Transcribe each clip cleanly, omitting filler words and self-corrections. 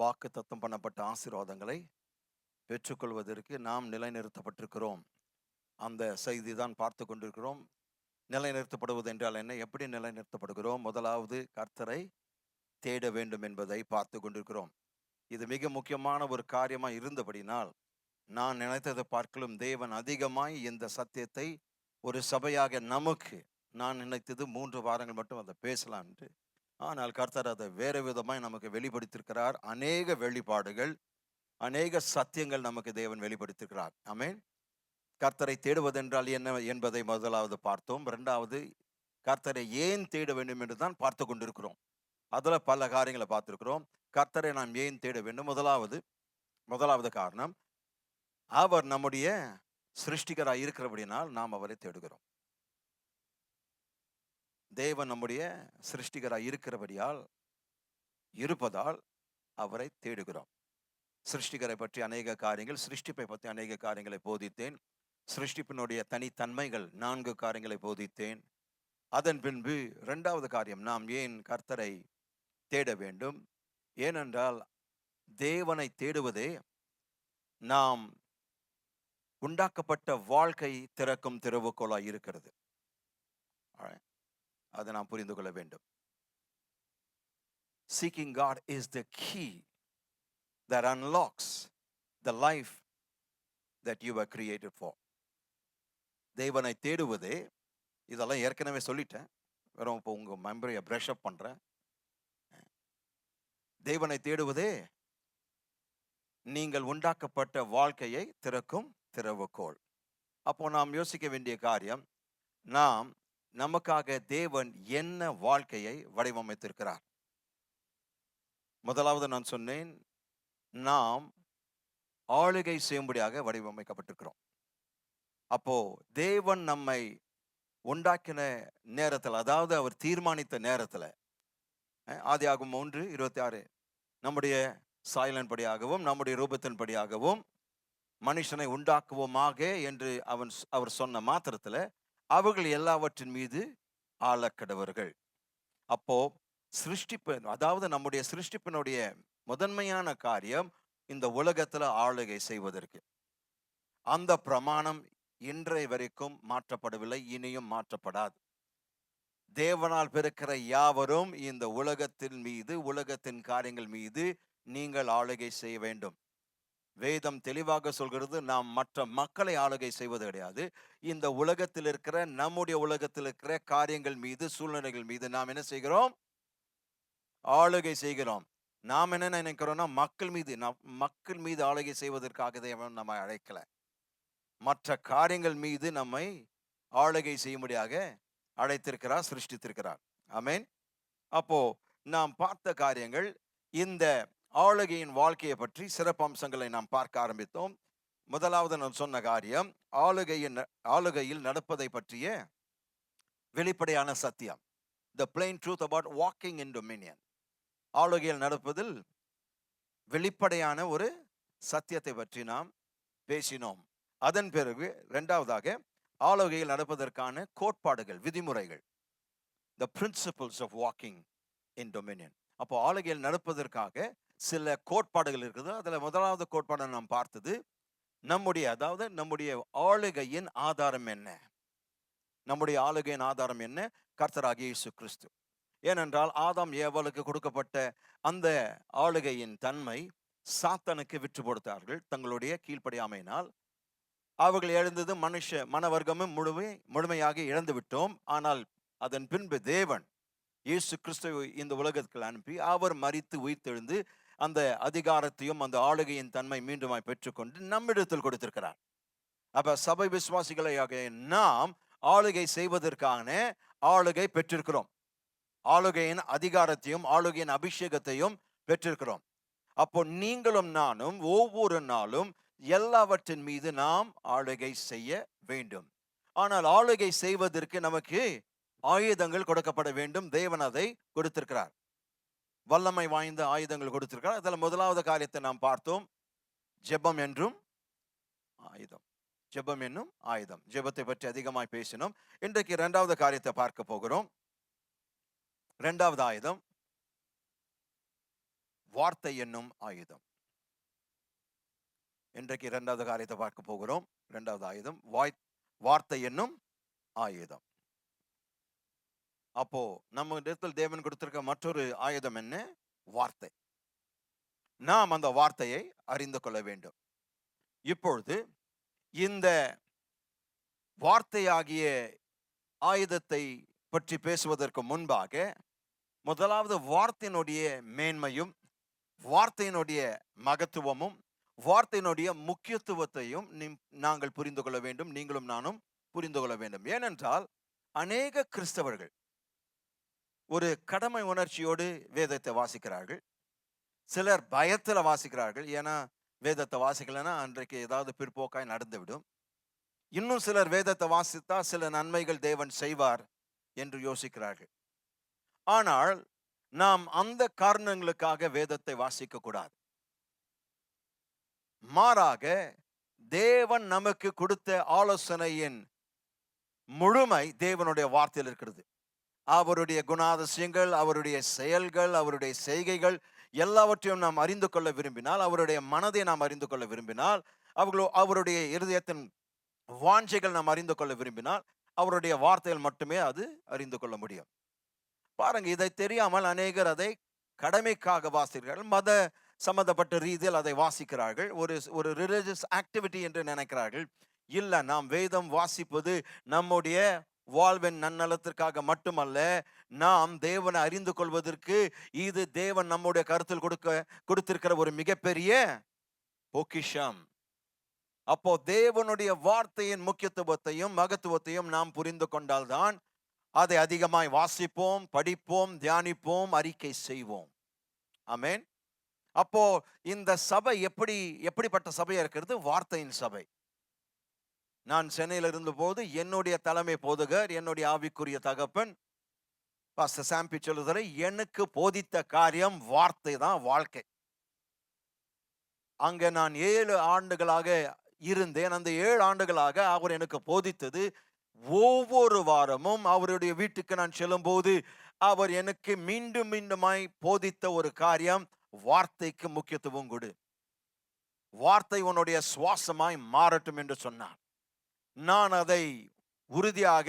வாக்குத்தத்தம் பண்ணப்பட்ட ஆசீர்வாதங்களை பெற்றுக்கொள்வதற்கு நாம் நிலைநிறுத்தப்பட்டிருக்கிறோம். அந்த செய்தி தான் பார்த்து கொண்டிருக்கிறோம். நிலைநிறுத்தப்படுவது என்றால் என்ன? எப்படி நிலைநிறுத்தப்படுகிறோம்? முதலாவது, கர்த்தரை தேட வேண்டும் என்பதை பார்த்து கொண்டிருக்கிறோம். இது மிக முக்கியமான ஒரு காரியமாய் இருந்தபடினால், நான் நினைத்ததை பார்க்கலும் தேவன் அதிகமாய் இந்த சத்தியத்தை ஒரு சபையாக நமக்கு, நான் நினைத்தது 3 வாரங்கள் மட்டும் அதை பேசலாம் என்று. ஆனால் கர்த்தர் அதை வேறு விதமாய் நமக்கு வெளிப்படுத்தியிருக்கிறார். அநேக வெளிப்பாடுகள், அநேக சத்தியங்கள் நமக்கு தேவன் வெளிப்படுத்தியிருக்கிறார். ஆமென். கர்த்தரை தேடுவதென்றால் என்ன என்பதை முதலாவது பார்த்தோம். 2வது, கர்த்தரை ஏன் தேட வேண்டும் என்று தான் பார்த்து கொண்டிருக்கிறோம். அதுல பல காரியங்களை பார்த்திருக்கிறோம். கர்த்தரை நாம் ஏன் தேட வேண்டும்? முதலாவது காரணம், அவர் நம்முடைய சிருஷ்டிகராய் இருக்கிறபடினால் நாம் அவரை தேடுகிறோம். தேவன் நம்முடைய சிருஷ்டிகராய் இருப்பதால் அவரை தேடுகிறோம். சிருஷ்டிகரை பற்றி அநேக காரியங்கள், சிருஷ்டிப்பை பற்றி அநேக காரியங்களை போதித்தேன். சிருஷ்டிப்பினுடைய தனித்தன்மைகள் 4 காரியங்களை போதித்தேன். அதன் பின்பு 2வது காரியம், நாம் ஏன் கர்த்தரை தேட வேண்டும்? ஏனென்றால் தேவனை தேடுவதே நாம் உண்டாக்கப்பட்ட வாழ்க்கை திறக்கும் திறவுகோலாய் இருக்கிறது. அதை நாம் புரிந்து கொள்ள வேண்டும். Seeking God is the key that unlocks the life that you were created for. தேவனை தேடுவதே, இதெல்லாம் ஏற்கனவே சொல்லிட்டேன், வெறும் இப்போ உங்க மெமரியை பிரஷ் அப் பண்றேன். தேவனை தேடுவதே நீங்கள் உண்டாக்கப்பட்ட வாழ்க்கையை திறக்கும் திறவுகோல். அப்போ நாம் யோசிக்க வேண்டிய காரியம், நமக்காக தேவன் என்ன வாழ்க்கையை வடிவமைத்திருக்கிறார்? முதலாவது நான் சொன்னேன், நாம் ஆளுகை செய்யும்படியாக வடிவமைக்கப்பட்டிருக்கிறோம். அப்போ தேவன் நம்மை உண்டாக்கின நேரத்தில், அதாவது அவர் தீர்மானித்த நேரத்தில், ஆதியாகமம் 1:26, நம்முடைய சாயலின் படியாகவும் நம்முடைய ரூபத்தின் படியாகவும் மனுஷனை உண்டாக்குவோமாக என்று அவர் சொன்ன மாத்திரத்தில் அவர்கள் எல்லாவற்றின் மீது ஆளக்கடவர்கள். அப்போ சிருஷ்டிப்பு, அதாவது நம்முடைய சிருஷ்டிப்பினுடைய முதன்மையான காரியம் இந்த உலகத்துல ஆளுகை செய்வதற்கு. அந்த பிரமாணம் இன்றைய வரைக்கும் மாற்றப்படவில்லை, இனியும் மாற்றப்படாது. தேவனால் பிறக்கிற யாவரும் இந்த உலகத்தின் மீது, உலகத்தின் காரியங்கள் மீது நீங்கள் ஆளுகை செய்ய வேண்டும். வேதம் தெளிவாக சொல்கிறது, நாம் மற்ற மக்களை ஆளுகை செய்வது கிடையாது. இந்த உலகத்தில் இருக்கிற, நம்முடைய உலகத்தில் இருக்கிற காரியங்கள் மீது, சூழ்நிலைகள் மீது நாம் என்ன செய்கிறோம்? ஆளுகை செய்கிறோம். நாம் என்ன நினைக்கிறோம்னா, மக்கள் மீது ஆளுகை செய்வதற்காக தேவன் நம்மை அழைக்கல, மற்ற காரியங்கள் மீது நம்மை ஆளுகை செய்யும்படியாக அழைத்திருக்கிறார், சிருஷ்டித்திருக்கிறார். ஆமென். அப்போ நாம் பார்த்த காரியங்கள், இந்த ஆளுகையின் வாழ்க்கையை பற்றி சிறப்பம்சங்களை நாம் பார்க்க ஆரம்பித்தோம். முதலாவது நான் சொன்ன காரியம், ஆளுகையில் நடப்பதை பற்றிய வெளிப்படையான சத்தியம். The plain truth about walking in dominion. ஆளுகையில் நடப்பதில் வெளிப்படையான ஒரு சத்தியத்தை பற்றி நாம் பேசினோம். அதன் பிறகு 2வதாக, ஆளுகையில் நடப்பதற்கான கோட்பாடுகள், விதிமுறைகள். The principles of walking in dominion. அப்போ ஆளுகையில் நடப்பதற்காக சில கோட்பாடுகள் இருக்குது. அதுல முதலாவது கோட்பாடை நாம் பார்த்தது, நம்முடைய ஆளுகையின் ஆதாரம் என்ன? நம்முடைய ஆளுகையின் ஆதாரம் என்ன? கர்த்தராகிய இயேசு கிறிஸ்து. ஏனென்றால் ஆதாம் ஏவாளுக்கு கொடுக்கப்பட்ட அந்த ஆளுகையின் தன்மை சாத்தானுக்கு விற்று கொடுத்தார்கள். தங்களுடைய கீழ்ப்படியாமையினால் அவர்கள் எழுந்தது, மனவர்க்கமும் முழுமையாக இழந்து விட்டோம். ஆனால் அதன் பின்பு தேவன் இயேசு கிறிஸ்துவை இந்த உலகத்தில் அனுப்பி, அவர் மரித்து உயிர்த்தெழுந்து அந்த அதிகாரத்தையும் அந்த ஆளுகையின் தன்மை மீண்டுமாய் பெற்றுக்கொண்டு நம்மிடத்தில் கொடுத்திருக்கிறார். அப்ப சபை விசுவாசிகளாக நாம் ஆளுகை செய்வதற்கான ஆளுகை பெற்றிருக்கிறோம். ஆளுகையின் அதிகாரத்தையும் ஆளுகையின் அபிஷேகத்தையும் பெற்றிருக்கிறோம். அப்போ நீங்களும் நானும் ஒவ்வொரு நாளும் எல்லாவற்றின் மீது நாம் ஆளுகை செய்ய வேண்டும். ஆனால் ஆளுகை செய்வதற்கு நமக்கு ஆயுதங்கள் கொடுக்கப்பட வேண்டும். தேவன் அதை கொடுத்திருக்கிறார், வல்லமை வாய்ந்த ஆயுதங்கள் கொடுத்திருக்கிறார். அதில் முதலாவது காரியத்தை நாம் பார்த்தோம், ஜெபம் என்றும் ஆயுதம். ஜெபம் என்னும் ஆயுதம். ஜெபத்தை பற்றி அதிகமாய் பேசினோம். இன்றைக்கு 2வது காரியத்தை பார்க்க போகிறோம். 2வது ஆயுதம், வார்த்தை என்னும் ஆயுதம். இன்றைக்கு இரண்டாவது காரியத்தை பார்க்க போகிறோம். இரண்டாவது ஆயுதம் வார்த்தை என்னும் ஆயுதம். அப்போ நம்ம இடத்தில் தேவன் கொடுத்திருக்க மற்றொரு ஆயுதம் என்ன? வார்த்தை. நாம் அந்த வார்த்தையை அறிந்து கொள்ள வேண்டும். இப்பொழுது இந்த வார்த்தையாகிய ஆயுதத்தை பற்றி பேசுவதற்கு முன்பாக முதலாவது வார்த்தையினுடைய மேன்மையும் வார்த்தையினுடைய மகத்துவமும் வார்த்தையினுடைய முக்கியத்துவத்தையும் நாங்கள் புரிந்து கொள்ள வேண்டும். நீங்களும் நானும் புரிந்து கொள்ள வேண்டும். ஏனென்றால் அநேக கிறிஸ்தவர்கள் ஒரு கடமை உணர்ச்சியோடு வேதத்தை வாசிக்கிறார்கள். சிலர் பயத்தில் வாசிக்கிறார்கள். ஏன்னா வேதத்தை வாசிக்கலைன்னா அன்றைக்கு ஏதாவது பிற்போக்காய் நடந்துவிடும். இன்னும் சிலர் வேதத்தை வாசித்தா சில நன்மைகள் தேவன் செய்வார் என்று யோசிக்கிறார்கள். ஆனால் நாம் அந்த காரணங்களுக்காக வேதத்தை வாசிக்க கூடாது. மாறாக தேவன் நமக்கு கொடுத்த ஆலோசனையின் முழுமை தேவனுடைய வார்த்தையில் இருக்கிறது. அவருடைய குணாதிசயங்கள், அவருடைய செயல்கள், அவருடைய செய்கைகள் எல்லாவற்றையும் நாம் அறிந்து கொள்ள விரும்பினால், அவருடைய மனதை நாம் அறிந்து கொள்ள விரும்பினால், அவருடைய இருதயத்தின் வாஞ்சைகள் நாம் அறிந்து கொள்ள விரும்பினால், அவருடைய வார்த்தைகள் மட்டுமே அது அறிந்து கொள்ள முடியும். பாருங்க, இதை தெரியாமல் அநேகர் அதை கடமைக்காக வாசிக்கிறார்கள். மத சம்பந்தப்பட்ட ரீதியில் அதை வாசிக்கிறார்கள். ஒரு ரிலிஜியஸ் ஆக்டிவிட்டி என்று நினைக்கிறார்கள். இல்ல, நாம் வேதம் வாசிப்பது நம்முடைய வாழ்வின் நன்னலத்திற்காக மட்டுமல்ல, நாம் தேவனை அறிந்து கொள்வதற்கு இது தேவன் நம்முடைய கருத்தில் கொடுத்திருக்கிற ஒரு மிகப்பெரிய பொக்கிஷம். அப்போ தேவனுடைய வார்த்தையின் முக்கியத்துவத்தையும் மகத்துவத்தையும் நாம் புரிந்து கொண்டால்தான் அதை அதிகமாய் வாசிப்போம், படிப்போம், தியானிப்போம், அறிக்கை செய்வோம். ஆமென். அப்போ இந்த சபை எப்படிப்பட்ட சபையா இருக்கிறது? வார்த்தையின் சபை. நான் சென்னையில் இருந்த போது என்னுடைய தலைமை போதகர், என்னுடைய ஆவிக்குரிய தகப்பன் பாஸ்டர் சாம்பி சொல்லுதலை எனக்கு போதித்த காரியம் வார்த்தை தான் வாழ்க்கை. அங்க நான் 7 ஆண்டுகளாக இருந்தேன். அந்த 7 ஆண்டுகளாக அவர் எனக்கு போதித்தது, ஒவ்வொரு வாரமும் அவருடைய வீட்டுக்கு நான் செல்லும் போது அவர் எனக்கு மீண்டும் மீண்டுமாய் போதித்த ஒரு காரியம், வார்த்தைக்கு முக்கியத்துவம் கொடு, வார்த்தை உன்னுடைய சுவாசமாய் மாறட்டும் என்று சொன்னார். நான் அதை உறுதியாக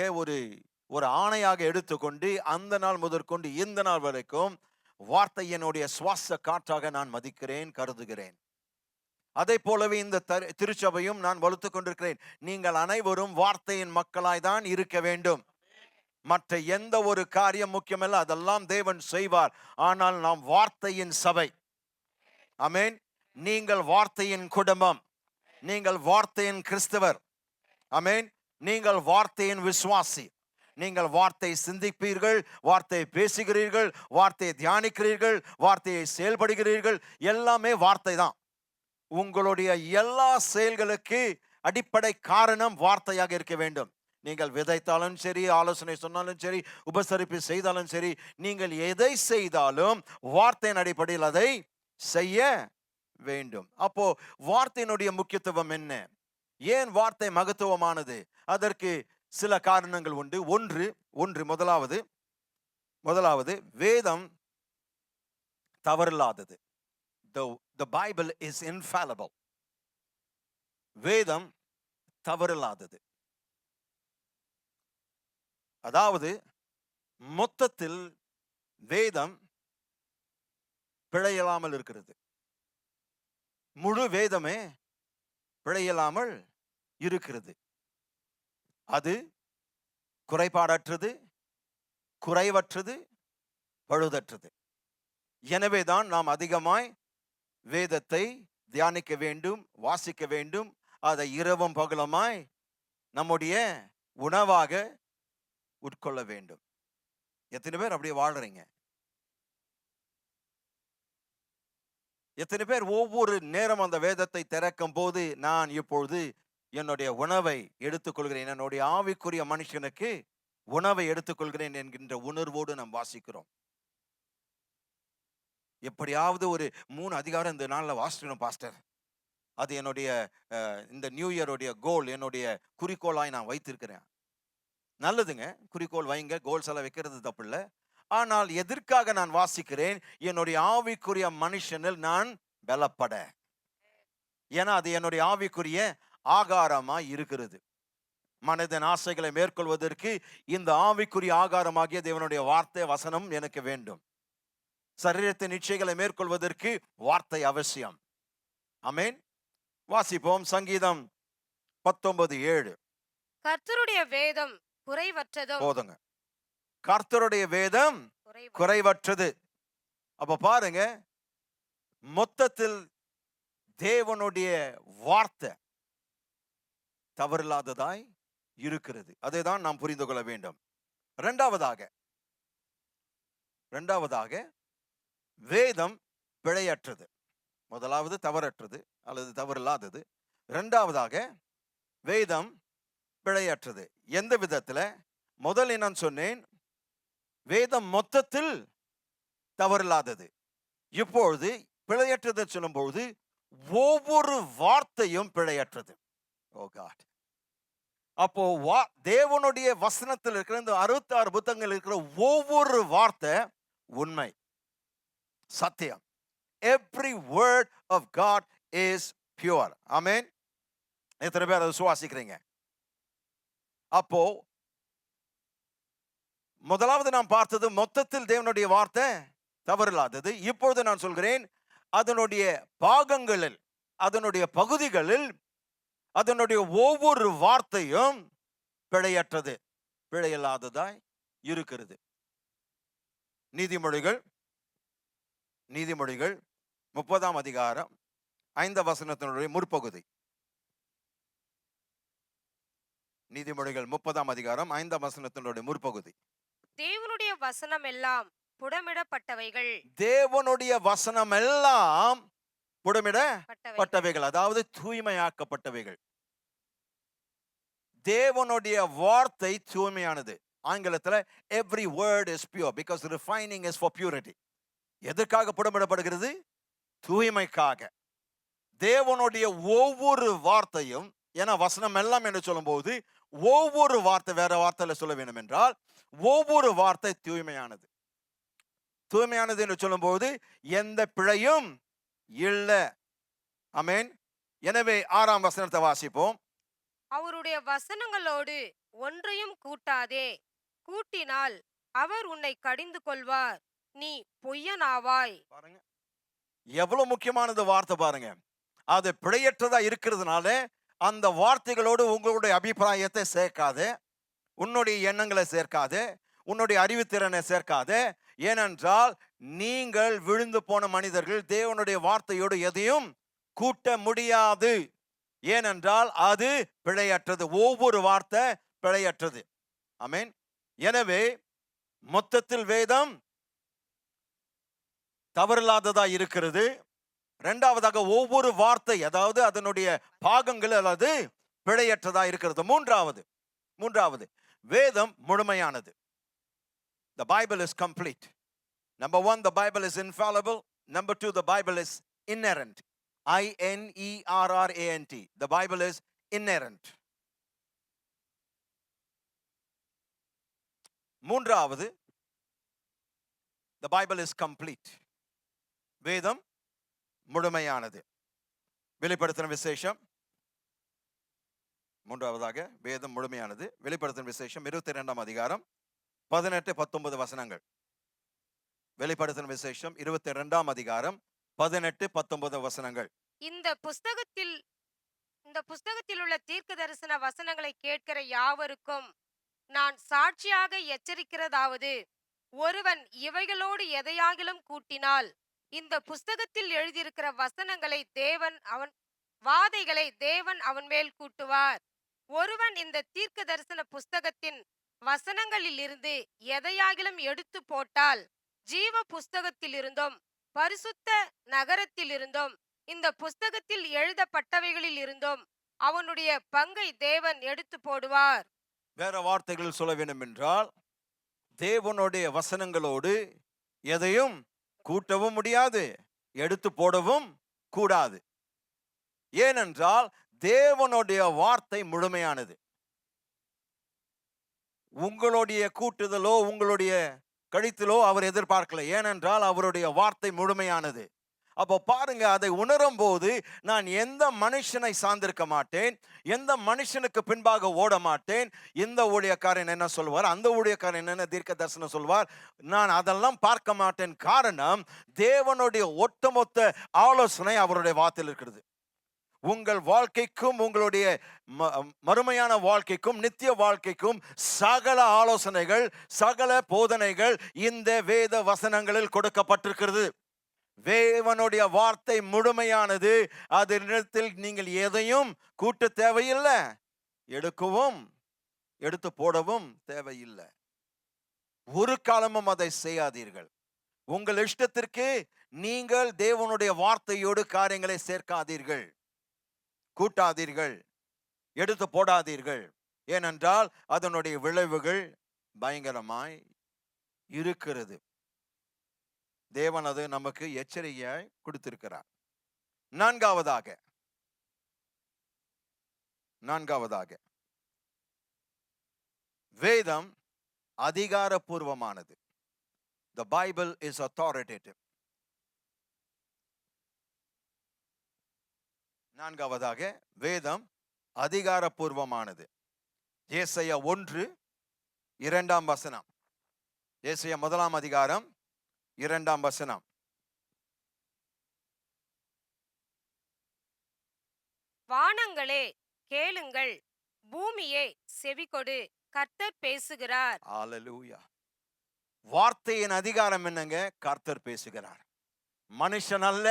ஒரு ஆணையாக எடுத்துக்கொண்டு அந்த நாள் முதற்கொண்டு இந்த நாள் வரைக்கும் வார்த்தை என்னுடைய சுவாச காற்றாக நான் மதிக்கிறேன், கருதுகிறேன். அதை போலவே இந்த திருச்சபையும் நான் வளர்த்துக் கொண்டிருக்கிறேன். நீங்கள் அனைவரும் வார்த்தையின் மக்களாய் தான் இருக்க வேண்டும். மற்ற எந்த ஒரு காரியம் முக்கியமல்ல, அதெல்லாம் தேவன் செய்வார். ஆனால் நாம் வார்த்தையின் சபை. ஆமென். நீங்கள் வார்த்தையின் குடும்பம், நீங்கள் வார்த்தையின் கிறிஸ்தவர். ஆமென். நீங்கள் வார்த்தையின் விசுவாசி. நீங்கள் வார்த்தை சிந்திப்பீர்கள், வார்த்தையை பேசுகிறீர்கள், வார்த்தையை தியானிக்கிறீர்கள், வார்த்தையை செயல்படுகிறீர்கள். எல்லாமே வார்த்தை தான். உங்களுடைய எல்லா செயல்களுக்கு அடிப்படை காரணம் வார்த்தையாக இருக்க வேண்டும். நீங்கள் விதைத்தாலும் சரி, ஆலோசனை சொன்னாலும் சரி, உபசரிப்பு செய்தாலும் சரி, நீங்கள் எதை செய்தாலும் வார்த்தையின் அடிப்படையில் அதை செய்ய வேண்டும். அப்போ வார்த்தையினுடைய முக்கியத்துவம் என்ன? ஏன் வார்த்தை மகத்துவமானது? அதற்கு சில காரணங்கள் உண்டு. முதலாவது வேதம் தவறில்லாதது. The Bible is infallible. வேதம் தவறில்லாதது. அதாவது மொத்தத்தில் வேதம் பிழையில்லாமல் இருக்கிறது. முழு வேதமே பிழையில்லாமல் இருக்கிறது. அது குறைபாடற்றது, குறைவற்றது, பழுதற்றது. எனவேதான் நாம் அதிகமாய் வேதத்தை தியானிக்க வேண்டும், வாசிக்க வேண்டும். அதை இரவும் பகலுமாய் நம்முடைய உணவாக உட்கொள்ள வேண்டும். எத்தனை பேர் அப்படியே வாழ்றீங்க? எத்தனை பேர் ஒவ்வொரு நேரம் அந்த வேதத்தை திறக்கும் போது நான் இப்பொழுது என்னுடைய உணவை எடுத்துக்கொள்கிறேன், என்னுடைய ஆவிக்குரிய மனுஷனுக்கு உணவை எடுத்துக்கொள்கிறேன் என்கின்ற உணர்வோடு நாம் வாசிக்கிறோம்? எப்படியாவது ஒரு 3 அதிகாரம் இந்த நாளில் வாசிக்கணும் பாஸ்டர், அது என்னுடைய இந்த நியூ இயருடைய கோல், என்னுடைய குறிக்கோளாய் நான் வைத்திருக்கிறேன். நல்லதுங்க, குறிக்கோள் வைங்க, கோல்ஸ் எல்லாம் வைக்கிறது தப்பு இல்லை. ஆனால் எதற்காக நான் வாசிக்கிறேன்? என்னுடைய ஆவிக்குரிய மனுஷனில் நான் பலப்பட. ஏன்னா அது என்னுடைய ஆவிக்குரிய ஆகாரமா இருக்கிறது. மனதின் ஆசைகளை மேற்கொள்வதற்கு இந்த ஆவிக்குரிய ஆகாரமாகிய தேவனுடைய வார்த்தை வசனம் எனக்கு வேண்டும். சரீரத்தின் இச்சைகளை மேற்கொள்வதற்கு வார்த்தை அவசியம். ஆமென். வாசிப்போம் சங்கீதம் 19:7. கர்த்தருடைய வேதம் குறைவற்றதும் போதுங்க. கர்த்தருடைய வேதம் குறைவற்றது. அப்ப பாருங்க, மொத்தத்தில் தேவனுடைய வார்த்தை தவறில்லாததாய் இருக்கிறது. அதைதான் நாம் புரிந்து கொள்ள வேண்டும். இரண்டாவதாக வேதம் பிழையற்றது. முதலாவது தவறற்றது அல்லது தவறில்லாதது. இரண்டாவதாக வேதம் பிழையற்றது. எந்த விதத்துல? முதல் நான் சொன்னேன், வேதம் மொத்தத்தில் தவறில்லாதது. இப்பொழுது பிழையற்றது சொல்லும்போது ஒவ்வொரு வார்த்தையும் பிழையற்றது. ஓ காட். அப்போ தேவனுடைய வசனத்தில் இருக்கிற இந்த 66 புத்தகங்கள் இருக்கிற ஒவ்வொரு வார்த்தை உண்மை, சத்தியம். Every word of God is pure. ஆமென். எத்தனை பேர் அதை சுவாசிக்கிறீங்க? அப்போ முதலாவது நாம் பார்த்தது மொத்தத்தில் தேவனுடைய வார்த்தை தவறில்லாதது. இப்பொழுது நான் சொல்கிறேன், அதனுடைய பாகங்களில், அதனுடைய பகுதிகளில், அதனுடைய ஒவ்வொரு வார்த்தையும் பிழையற்றது, பிழையில்லாததாய் இருக்கிறது. நீதிமொழிகள் 30ஆம் அதிகாரம் 5 வசனத்தினுடைய முற்பகுதி. நீதிமொழிகள் 30ஆம் அதிகாரம் 5 வசனத்தினுடைய முற்பகுதி. தேவனுடைய வசனம் எல்லாம் புடமிடப்பட்டவைகள். தேவனுடைய வசனம் எல்லாம் புடமிடப்பட்டவைகள், அதாவது தூய்மையாக்கப்பட்டவைகள். தேவனுடைய வார்த்தை தூய்மையானது. ஆங்கிலத்தில் every word is pure because refining is for purity. எதற்காக புடமிடப்படுகிறது? தூய்மைக்காக. தேவனுடைய ஒவ்வொரு வார்த்தையும், ஏன்னா வசனம் எல்லாம் என்று சொல்லும்போது ஒவ்வொரு வார்த்தை, வேற வார்த்தையில சொல்ல வேண்டும் என்றால் ஒவ்வொரு வார்த்தை தூய்மையானது. தூய்மையானது என்று சொல்லும்போது எந்த பிழையும் இல்லை. ஆமென். எனவே 6ஆம் வசனத்தை வாசிப்போம். அவருடைய வசனங்களோடு ஒன்றையும் கூட்டாதே, கூட்டினால் அவர் உன்னை கடிந்து கொள்வார், நீ பொய்யனாவாய். பாருங்க, எவ்வளவு முக்கியமானது வார்த்தை பாருங்க. அது பிழையற்றதா இருக்கிறதுனால அந்த வார்த்தைகளோடு உங்களுடைய அபிப்பிராயத்தை சேர்க்காதே, உன்னுடைய எண்ணங்களை சேர்க்காதே, உன்னுடைய அறிவுத்திறனை சேர்க்காதே. ஏனென்றால் நீங்கள் விழுந்து போன மனிதர்கள் தேவனுடைய வார்த்தையோடு எதையும் கூட்ட முடியாது. ஏனென்றால் அது பிழையற்றது. ஒவ்வொரு வார்த்தை பிழையற்றது. ஆமென். எனவே மொத்தத்தில் வேதம் தவறில்லாததா இருக்கிறது. இரண்டாவதாக ஒவ்வொரு வார்த்தை, அதாவது அதனுடைய பாகங்கள் அல்லது பிழையற்றதா இருக்கிறது. மூன்றாவது வேதம் முழுமையானது. The Bible is complete. Number 1, the Bible is infallible. Number 2, the Bible is inerrant. I-N-E-R-R-A-N-T. The Bible is inerrant. மூன்றாவது, the Bible is complete. வேதம் முழுமையானது. வெளிப்படுத்தின விசேஷம் மூன்றாவதாக வேதம் முழுமையானது. வெளிப்படுத்தின விசேஷம் 22ஆம் அதிகாரம் 18-19 வசனங்கள். வெளிப்படுத்தின விசேஷம் 22ஆம் அதிகாரம் 18-19 வசனங்கள். இந்த புஸ்தகத்தில் உள்ள தீர்க்க தரிசன வசனங்களை கேட்கிற யாவருக்கும் நான் சாட்சியாக எச்சரிக்கிறதாவது, ஒருவன் இவைகளோடு எதையாகிலும் கூட்டினால் இந்த புஸ்தகத்தில் எழுதியிருக்கிற வாதைகளை தேவன் அவன் மேல் கூட்டுவார். ஒருவன் இந்த தீர்க்க தரிசன புஸ்தகத்தின் வசனங்களில் இருந்து எதையாகிலும் எடுத்து போட்டால் ஜீவ புஸ்தகத்தில் இருந்தும் பரிசுத்த நகரத்தில் இருந்தும் இந்த புஸ்தகத்தில் எழுதப்பட்டவைகளில் இருந்தும் அவனுடைய பங்கை தேவன் எடுத்து போடுவார். வேற வார்த்தைகள் சொல்ல வேண்டும் என்றால், தேவனுடைய வசனங்களோடு எதையும் கூட்டவும் முடியாது, எடுத்து போடவும் கூடாது. ஏனென்றால் தேவனுடைய வார்த்தை முழுமையானது. உங்களுடைய கூட்டுதலோ உங்களுடைய கழித்திலோ அவர் எதிர்பார்க்கல. ஏனென்றால் அவருடைய வார்த்தை முழுமையானது. அப்போ பாருங்க, அதை உணரும் போது நான் எந்த மனுஷனை சார்ந்திருக்க மாட்டேன், எந்த மனுஷனுக்கு பின்பாக ஓட மாட்டேன். இந்த ஊழியக்காரன் என்ன சொல்வார், அந்த ஊழியக்காரன் என்ன தீர்க்க தரிசனம் சொல்வார், நான் அதெல்லாம் பார்க்க மாட்டேன். காரணம், தேவனுடைய ஒட்டுமொத்த ஆலோசனை அவருடைய வார்த்தையில் இருக்கிறது. உங்கள் வாழ்க்கைக்கும் உங்களுடைய மறுமையான வாழ்க்கைக்கும் நித்திய வாழ்க்கைக்கும் சகல ஆலோசனைகள், சகல போதனைகள் இந்த வேத வசனங்களில் கொடுக்கப்பட்டிருக்கிறது. தேவனுடைய வார்த்தை முழுமையானது. அதனிடத்தில் நீங்கள் எதையும் கூட்ட தேவையில்லை, எடுக்கவும் எடுத்து போடவும் தேவையில்லை. ஒரு காலமும் அதை செய்யாதீர்கள். உங்கள் இஷ்டத்திற்கு நீங்கள் தேவனுடைய வார்த்தையோடு காரியங்களை சேர்க்காதீர்கள், கூட்டாதீர்கள், எடுத்து போடாதீர்கள். ஏனென்றால் அதனுடைய விளைவுகள் பயங்கரமாய் இருக்கிறது. தேவன் அது நமக்கு எச்சரிக்கையாய் கொடுத்திருக்கிறார். நான்காவதாக வேதம் அதிகாரப்பூர்வமானது. The Bible is authoritative. நான்காவதாக வேதம் அதிகாரப்பூர்வமானது. ஏசாயா 1:2 ஏசாயா 1:2. வானங்களே கேளுங்கள், பூமியே செவிகொடு, கர்த்தர் பேசுகிறார். ஹalleluya. வார்த்தையின் அதிகாரம் என்னங்க? கர்த்தர் பேசுகிறார். மனுஷன் அல்ல,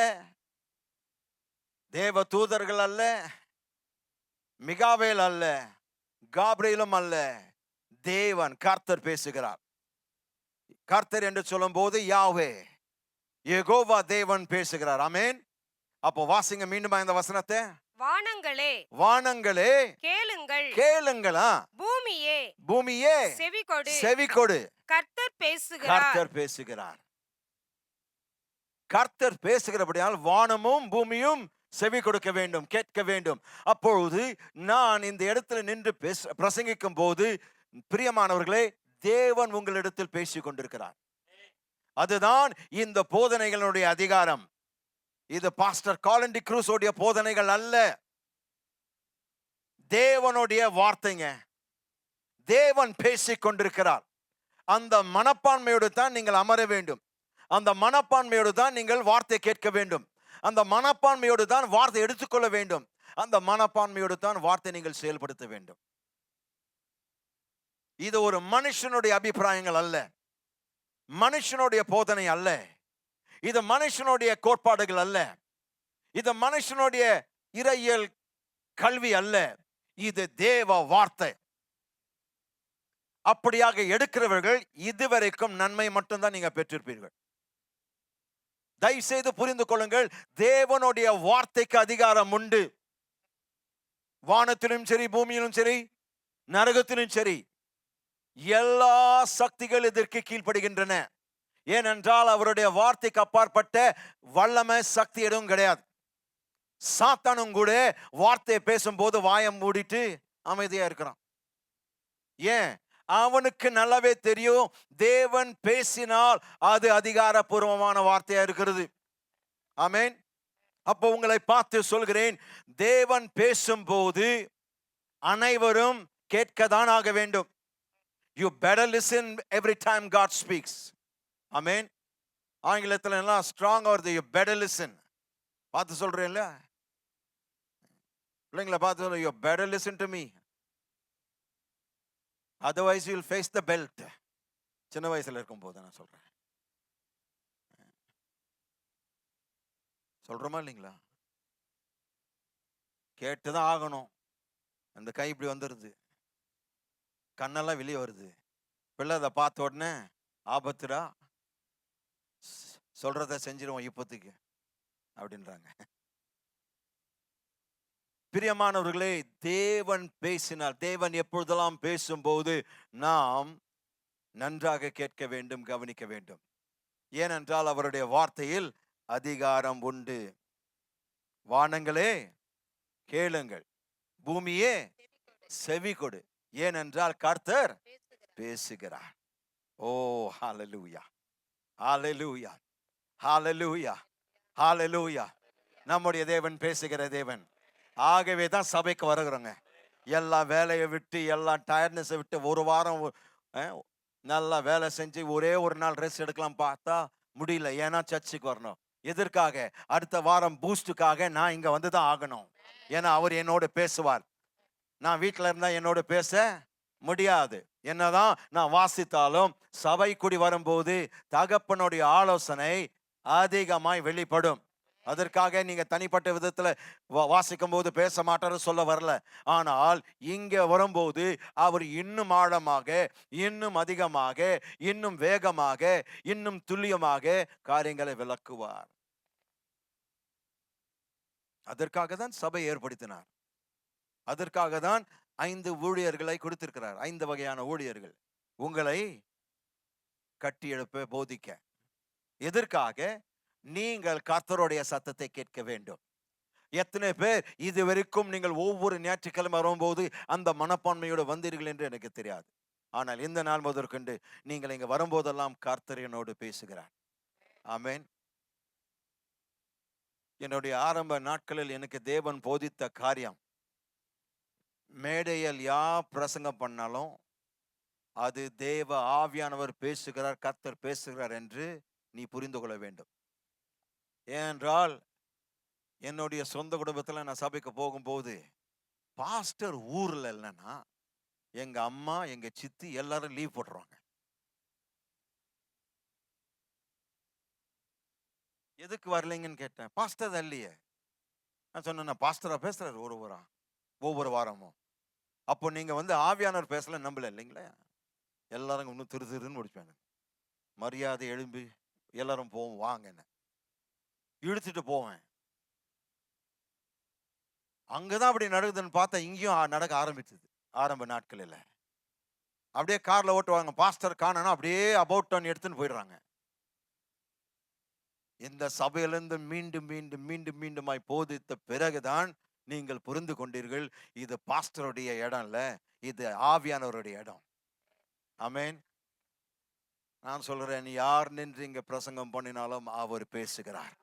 தேவ தூதர்கள் அல்ல, மிகாவேல் அல்ல, காப்ரியேலும் அல்ல, தேவன் கர்த்தர் பேசுகிறார். கர்த்தர் என்று சொல்லும் போது யாவே, யெகோவா தேவன் பேசுகிறார். ஆமென். அப்போ வாசிங்க மீண்டும் இந்த வசனத்தை. வானங்களே வானங்களே கேளுங்கள், கேளுங்களா, பூமியே பூமியே செவிகொடு, செவிகொடு, கர்த்தர் பேசுகிறார். கர்த்தர் பேசுகிறார். கர்த்தர் பேசுகிறபடியால் வானமும் பூமியும் செவி கொடுக்க வேண்டும், கேட்க வேண்டும். அப்பொழுது நான் இந்த இடத்துல நின்று பிரசங்கிக்கும் போது, பிரியமானவர்களே, தேவன் உங்களிடத்தில் பேசிக் கொண்டிருக்கிறார். அதுதான் இந்த போதனைகளுடைய அதிகாரம். இது பாஸ்டர் காலன் டி க்ரூஸ் உடைய போதனைகள் அல்ல, தேவனுடைய வார்த்தைங்க. தேவன் பேசிக் கொண்டிருக்கிறார். அந்த மனப்பான்மையோடு தான் நீங்கள் அமர வேண்டும். அந்த மனப்பான்மையோடு தான் நீங்கள் வார்த்தை கேட்க வேண்டும். அந்த மனப்பான்மையோடு தான் வார்த்தை எடுத்துக்கொள்ள வேண்டும். அந்த மனப்பான்மையோடு தான் வார்த்தை நீங்கள் செயல்படுத்த வேண்டும். இது ஒரு மனுஷனுடைய அபிப்பிராயங்கள் அல்ல, மனுஷனுடைய போதனை அல்ல, இது மனுஷனுடைய கோட்பாடுகள் அல்ல, இது மனுஷனுடைய இறையியல் கல்வி அல்ல, இது தேவ வார்த்தை. அப்படியாக எடுக்கிறவர்கள் இதுவரைக்கும் நன்மை மட்டும்தான் நீங்க பெற்றிருப்பீர்கள். தயவு செய்து புரிந்து கொள்ளுங்கள், தேவனுடைய வார்த்தைக்கு அதிகாரம் உண்டு. வானத்திலும் சரி, பூமியிலும் சரி, நரகத்திலும் சரி, எல்லா சக்திகள் இதற்கு கீழ்ப்படுகின்றன. ஏனென்றால் அவருடைய வார்த்தைக்கு அப்பாற்பட்ட வல்லமை சக்தி எதுவும் கிடையாது. சாத்தானும் கூட வார்த்தையை பேசும்போது வாயை மூடிட்டு அமைதியா இருக்கிறான். ஏன்? அவனுக்கு நல்லாவே தெரியும், தேவன் பேசினால் அது அதிகாரப்பூர்வமான வார்த்தையா இருக்கிறது. ஆமென். அப்போ உங்களை பார்த்து சொல்கிறேன், தேவன் பேசும்போது அனைவரும் கேட்கத்தான் ஆக வேண்டும். You better listen every time God speaks. ஆமென். ஆங்கிலத்தில் எல்லாம் ஸ்ட்ராங் வருது, you better listen. பார்த்து சொல்றேன்ல, பிள்ளைங்களை பார்த்து சொல்ல, you better listen to me. Otherwise you will face the belt. சின்ன வயசுல இருக்கும் போது நான் சொல்றேன். சொல்றோமா இல்லைங்களா? கேட்டுதான் ஆகணும். அந்த கை இப்படி வந்துருது, கண்ணெல்லாம் வெளியே வருது. பிள்ளை அதை பார்த்த உடனே ஆபத்துடா, சொல்றத செஞ்சிருவோம் இப்போதைக்கு அப்படின்றாங்க. பிரியமானவர்களே, தேவன் பேசினால், தேவன் எப்பொழுதெல்லாம் பேசும்போது நாம் நன்றாக கேட்க வேண்டும், கவனிக்க வேண்டும். ஏனென்றால் அவருடைய வார்த்தையில் அதிகாரம் உண்டு. வானங்களே கேளுங்கள், பூமியே செவி கொடு, ஏனென்றால் கர்த்தர் பேசுகிறார். ஓ, ஹalleluya, ஹalleluya, ஹalleluya, ஹalleluya. நம்முடைய தேவன் பேசுகிற தேவன். ஆகவே தான் சபைக்கு வருகிறோங்க. எல்லா வேலையை விட்டு, எல்லா டயர்ட்னஸை விட்டு ஒரு வாரம் அஹ், நல்லா வேலை செஞ்சு ஒரே ஒரு நாள் ரெஸ்ட் எடுக்கலாம் பார்த்தா முடியல. ஏன்னா சர்ச்சுக்கு வரணும். எதற்காக? அடுத்த வாரம் பூஸ்டுக்காக நான் இங்க வந்து தான் ஆகணும். ஏன்னா அவர் என்னோட பேசுவார். நான் வீட்டில் இருந்தா என்னோட பேச முடியாது. என்னதான் நான் வாசித்தாலும் சபை கூடி வரும்போது தகப்பனுடைய ஆலோசனை அதிகமாய் வெளிப்படும். அதற்காக நீங்க தனிப்பட்ட விதத்துல வாசிக்கும் போது பேச மாட்டாரு சொல்ல வரல. ஆனால் இங்க வரும்போது அவர் இன்னும் ஆழமாக, இன்னும் அதிகமாக, இன்னும் வேகமாக, இன்னும் துல்லியமாக காரியங்களை விளக்குவார். அதற்காக தான் சபை ஏற்படுத்தினார். அதற்காக தான் 5 ஊழியர்களை கொடுத்திருக்கிறார். 5 வகையான ஊழியர்கள் உங்களை கட்டி எழுப்ப, போதிக்க. எதற்காக? நீங்கள் கர்த்தருடைய சத்தத்தை கேட்க வேண்டும். எத்தனை பேர் இதுவரைக்கும் நீங்கள் ஒவ்வொரு ஞாயிற்றுக்கிழமை வரும்போது அந்த மனப்பான்மையோடு வந்தீர்கள் என்று எனக்கு தெரியாது. ஆனால் இந்த நாள் முதற்கொண்டு நீங்கள் இங்க வரும்போதெல்லாம் கர்த்தர் என்னோடு பேசுகிறார். ஆமென். என்னுடைய ஆரம்ப நாட்களில் எனக்கு தேவன் போதித்த காரியம், மேடையில் யார் பிரசங்கம் பண்ணாலும் அது தேவ ஆவியானவர் பேசுகிறார், கர்த்தர் பேசுகிறார் என்று நீ புரிந்து கொள்ள வேண்டும். ஏனென்றால் என்னுடைய சொந்த குடும்பத்தில் நான் சபைக்கு போகும்போது பாஸ்டர் ஊர்ல இல்லைன்னா எங்க அம்மா, எங்க சித்தி எல்லாரும் லீவ் போட்டுருவாங்க. எதுக்கு வரலைங்கன்னு கேட்டேன். பாஸ்டர் இல்லையே. நான் சொன்னேன், பாஸ்டரா பேசுறாரு ஒவ்வொரு வாரமும். அப்போ நீங்க வந்து ஆவியானவர் பேசல நம்பல இல்லைங்களா? எல்லாரும் இன்னும் திருன்னு முடிப்பாங்க. மரியாதை எழும்பி எல்லாரும் போவோம் வாங்க, என்ன இழுத்துட்டு போவேன். அங்கதான் அப்படி நடக்குதுன்னு பார்த்தா இங்கேயும் நடக்க ஆரம்பிச்சது. ஆரம்ப நாட்களில் அப்படியே கார்ல ஓட்டுவாங்க, பாஸ்டர் காணனா அப்படியே அபவுட் டர்ன் எடுத்துன்னு போயிடுறாங்க. இந்த சபையிலிருந்து மீண்டும் மீண்டும் மீண்டும் மீண்டுமாய் போதித்த பிறகுதான் நீங்கள் புரிந்து கொண்டீர்கள், இது பாஸ்டருடைய இடம் இல்ல, இது ஆவியானவருடைய இடம். ஆமென். நான் சொல்றேன், யார் நின்று இங்க பிரசங்கம் பண்ணினாலும் அவர் பேசுகிறார்.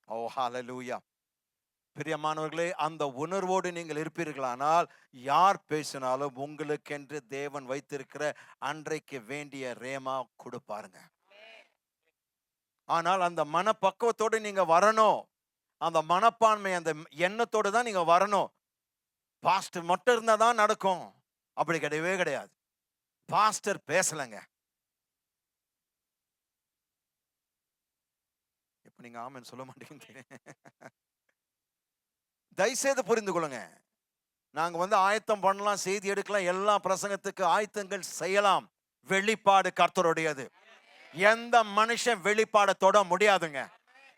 ஓ ஹalleluya. பிரியமானவர்களே, அந்த உணர்வோடு நீங்கள் இருப்பீர்களானால் யார் பேசினாலும் உங்களுக்கென்று தேவன் வைத்திருக்கிற அன்றைக்கு வேண்டிய ரேமா கொடுப்பாருங்க. ஆனால் அந்த மனப்பக்குவத்தோடு நீங்க வரணும். அந்த மனப்பான்மை, அந்த எண்ணத்தோடு தான் நீங்க வரணும். பாஸ்டர் மட்டும் இருந்தா தான் நடக்கும் அப்படி கிடையவே கிடையாது. பாஸ்டர் பேசலங்க, இப்ப நீங்க ஆமென் சொல்ல மாட்டேங்க. தயவுசெய்து புரிந்து கொள்ளுங்க. நாங்க வந்து ஆயத்தம் பண்ணலாம், செய்தி எடுக்கலாம், எல்லா பிரசங்கத்துக்கு ஆயத்தங்கள் செய்யலாம். வெளிப்பாடு கர்த்தருடையது. எந்த மனுஷன் வெளிப்பாட தொட முடியாதுங்க.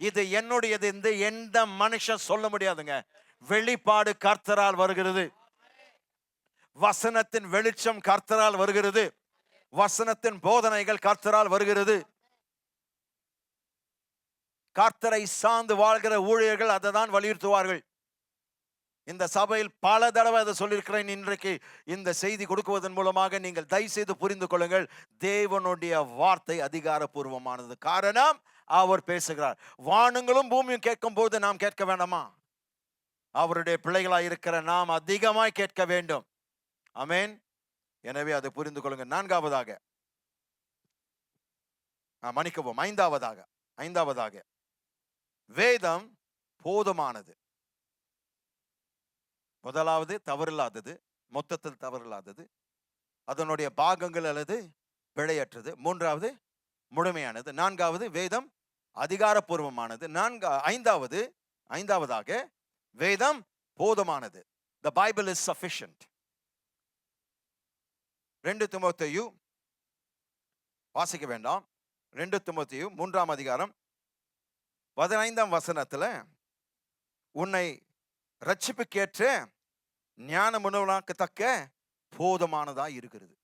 இது என்னுடையது என்று எந்த மனுஷன் சொல்ல முடியாதுங்க. வெளிப்பாடு கர்த்தரால் வருகிறது. வசனத்தின் வெளிச்சம் கர்த்தரால் வருகிறது. வசனத்தின் போதனைகள் கர்த்தரால் வருகிறது. கர்த்தரை சார்ந்து வாழ்கிற ஊழியர்கள் அதை தான் வலியுறுத்துவார்கள். இந்த சபையில் பல தடவை அதை சொல்லியிருக்கிறேன். இன்றைக்கு இந்த செய்தி கொடுக்குவதன் மூலமாக நீங்கள் தயவு செய்து புரிந்து கொள்ளுங்கள், தேவனுடைய வார்த்தை அதிகாரப்பூர்வமானது. காரணம், அவர் பேசுகிறார். வானங்களும் பூமியும் கேட்கும் போது நாம் கேட்க வேண்டாமா? அவருடைய பிள்ளைகளாய் இருக்கிற நாம் அதிகமாய் கேட்க வேண்டும். ஆமென். எனவே அதை புரிந்து கொள்ளுங்க. நான்காவதாக, மன்னிக்கவும், ஐந்தாவதாக வேதம் போதுமானது. முதலாவது தவறில்லாதது, மொத்தத்தில் தவறில்லாதது. அதனுடைய பாகங்கள் அல்லது பிழையற்றது. மூன்றாவது முழுமையானது. நான்காவது வேதம் அதிகாரப்பூர்வமானது. ஐந்தாவதாக வேதம் போதுமானது. The Bible is sufficient. 2 தீமோத்தேயு வாசிக்க வேண்டாம். 2 தீமோத்தேயு 3ஆம் அதிகாரம் 15ஆம் வசனத்துல உன்னை ரட்சிப்புக்கேற்ற ஞானம் உணவனாக்கத்தக்க போதுமானதா இருக்கிறது.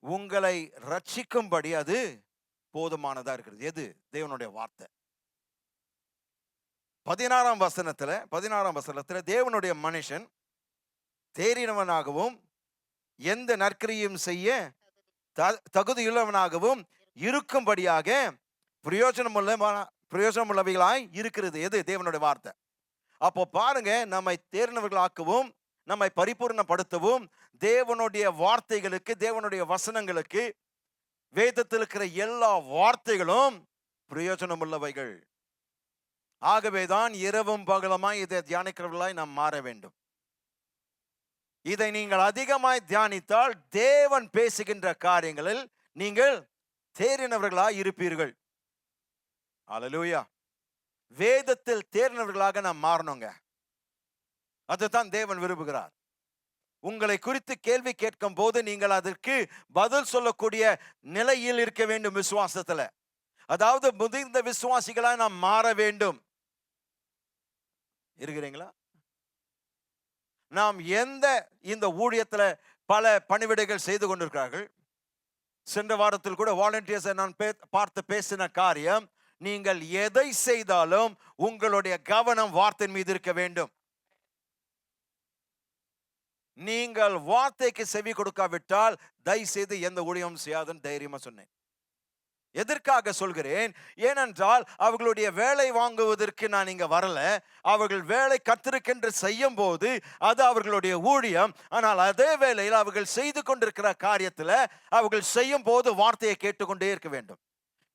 உங்களை ரட்சிக்கும்படி அது போதுமானதா இருக்கிறது. எது? தேவனுடைய வார்த்தை. 16ஆம் வசனத்துல தேவனுடைய மனுஷன் தேறினவனாகவும் எந்த நற்கிரியும் செய்ய தகுதியுள்ளவனாகவும் இருக்கும்படியாக பிரயோஜனமுள்ளவைகளாய் இருக்கிறது. எது? தேவனுடைய வார்த்தை. அப்போ பாருங்க, நம்மை தேர்ந்தவர்களாக்கவும் நம்மை பரிபூர்ணப்படுத்தவும் தேவனுடைய வார்த்தைகளுக்கு, தேவனுடைய வசனங்களுக்கு, வேதத்தில் இருக்கிற எல்லா வார்த்தைகளும் பிரயோஜனம் உள்ளவைகள். ஆகவேதான் இரவும் பகலுமாய் இதை தியானிக்கிறவர்களாய் நாம் மாற வேண்டும். இதை நீங்கள் அதிகமாய் தியானித்தால் தேவன் பேசுகின்ற காரியங்களில் நீங்கள் தேறினவர்களாய் இருப்பீர்கள். அல்லேலூயா. வேதத்தில் தேறினவர்களாக நாம் மாறணுங்க. அதுதான் தேவன் விரும்புகிறார். உங்களை குறித்து கேள்வி கேட்கும் போது நீங்கள் அதற்கு பதில் சொல்லக்கூடிய நிலையில் இருக்க வேண்டும். விசுவாசத்துல, அதாவது முதிர்ந்த விசுவாசிகளாய் நாம் மாற வேண்டும். இருக்கிறீங்களா? நாம் இந்த ஊழியத்துல பல பணிவிடைகள் செய்து கொண்டிருக்கிறார்கள். சென்ற வாரத்தில் கூட வாலண்டியர்ஸை நான் பார்த்து பேசின காரியம், நீங்கள் எதை செய்தாலும் உங்களுடைய கவனம் வார்த்தையின் மீது இருக்க வேண்டும். நீங்கள் வார்த்தைக்கு செவி கொடுக்காவிட்டால் தயவு செய்து எந்த ஊழியமும் செய்யாதுன்னு தைரியமா சொன்னேன். எதற்காக சொல்கிறேன்? ஏனென்றால் அவர்களுடைய வேலை வாங்குவதற்கு நான் இங்க வரல. அவர்கள் வேலை கர்த்தருக்கென்று செய்யும் போது அது அவர்களுடைய ஊழியம். ஆனால் அதே வேளையில் அவர்கள் செய்து கொண்டிருக்கிற காரியத்தில் அவர்கள் செய்யும் போது வார்த்தையை கேட்டுக்கொண்டே இருக்க வேண்டும்.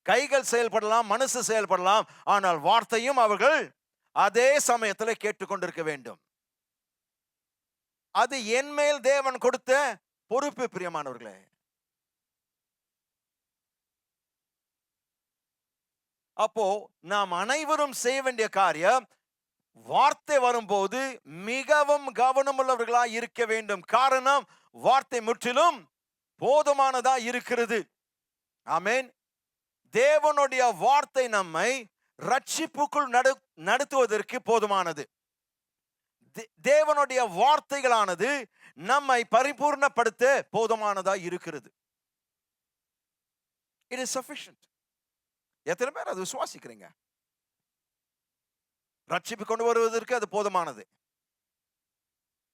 கைகள் செயல்படலாம், மனசு செயல்படலாம், ஆனால் வார்த்தையும் அவர்கள் அதே சமயத்தில் கேட்டுக்கொண்டிருக்க வேண்டும். அது என் மேல் தேவன் கொடுத்த பொறுப்பு. பிரியமானவர்களே, அப்போ நாம் அனைவரும் செய்ய வேண்டிய காரியம், வார்த்தை வரும்போது மிகவும் கவனமுள்ளவர்களாய் இருக்க வேண்டும். காரணம், வார்த்தை முற்றிலும் போதுமானதா இருக்கிறது. ஆமென். தேவனுடைய வார்த்தை நம்மை ரட்சிப்புக்குள் நடத்துவதற்கு போதுமானது. தேவனுடைய வார்த்தைகளானது நம்மை பரிபூர்ணப்படுத்த போதுமானதா இருக்கிறது. It is sufficient. எத்தனை பேர் அது விசுவாசிக்கிறீங்க? ரட்சிப்பு கொண்டு வருவதற்கு அது போதுமானது.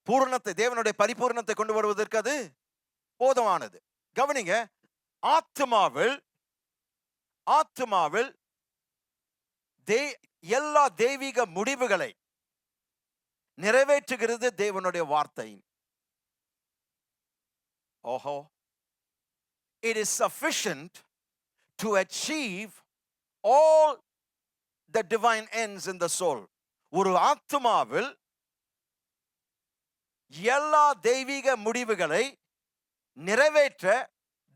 பூரணத்தை, தேவனுடைய பரிபூர்ணத்தை கொண்டு வருவதற்கு அது போதுமானது. கவனிங்க, ஆத்துமாவில் எல்லா தெய்வீக முடிவுகளை நிறைவேற்றுகிறது தேவனுடைய வார்த்தை. ஓஹோ. It is sufficient to achieve all the divine ends in the soul. ஒரு ஆத்துமாவில் எல்லா தெய்வீக முடிவுகளை நிறைவேற்ற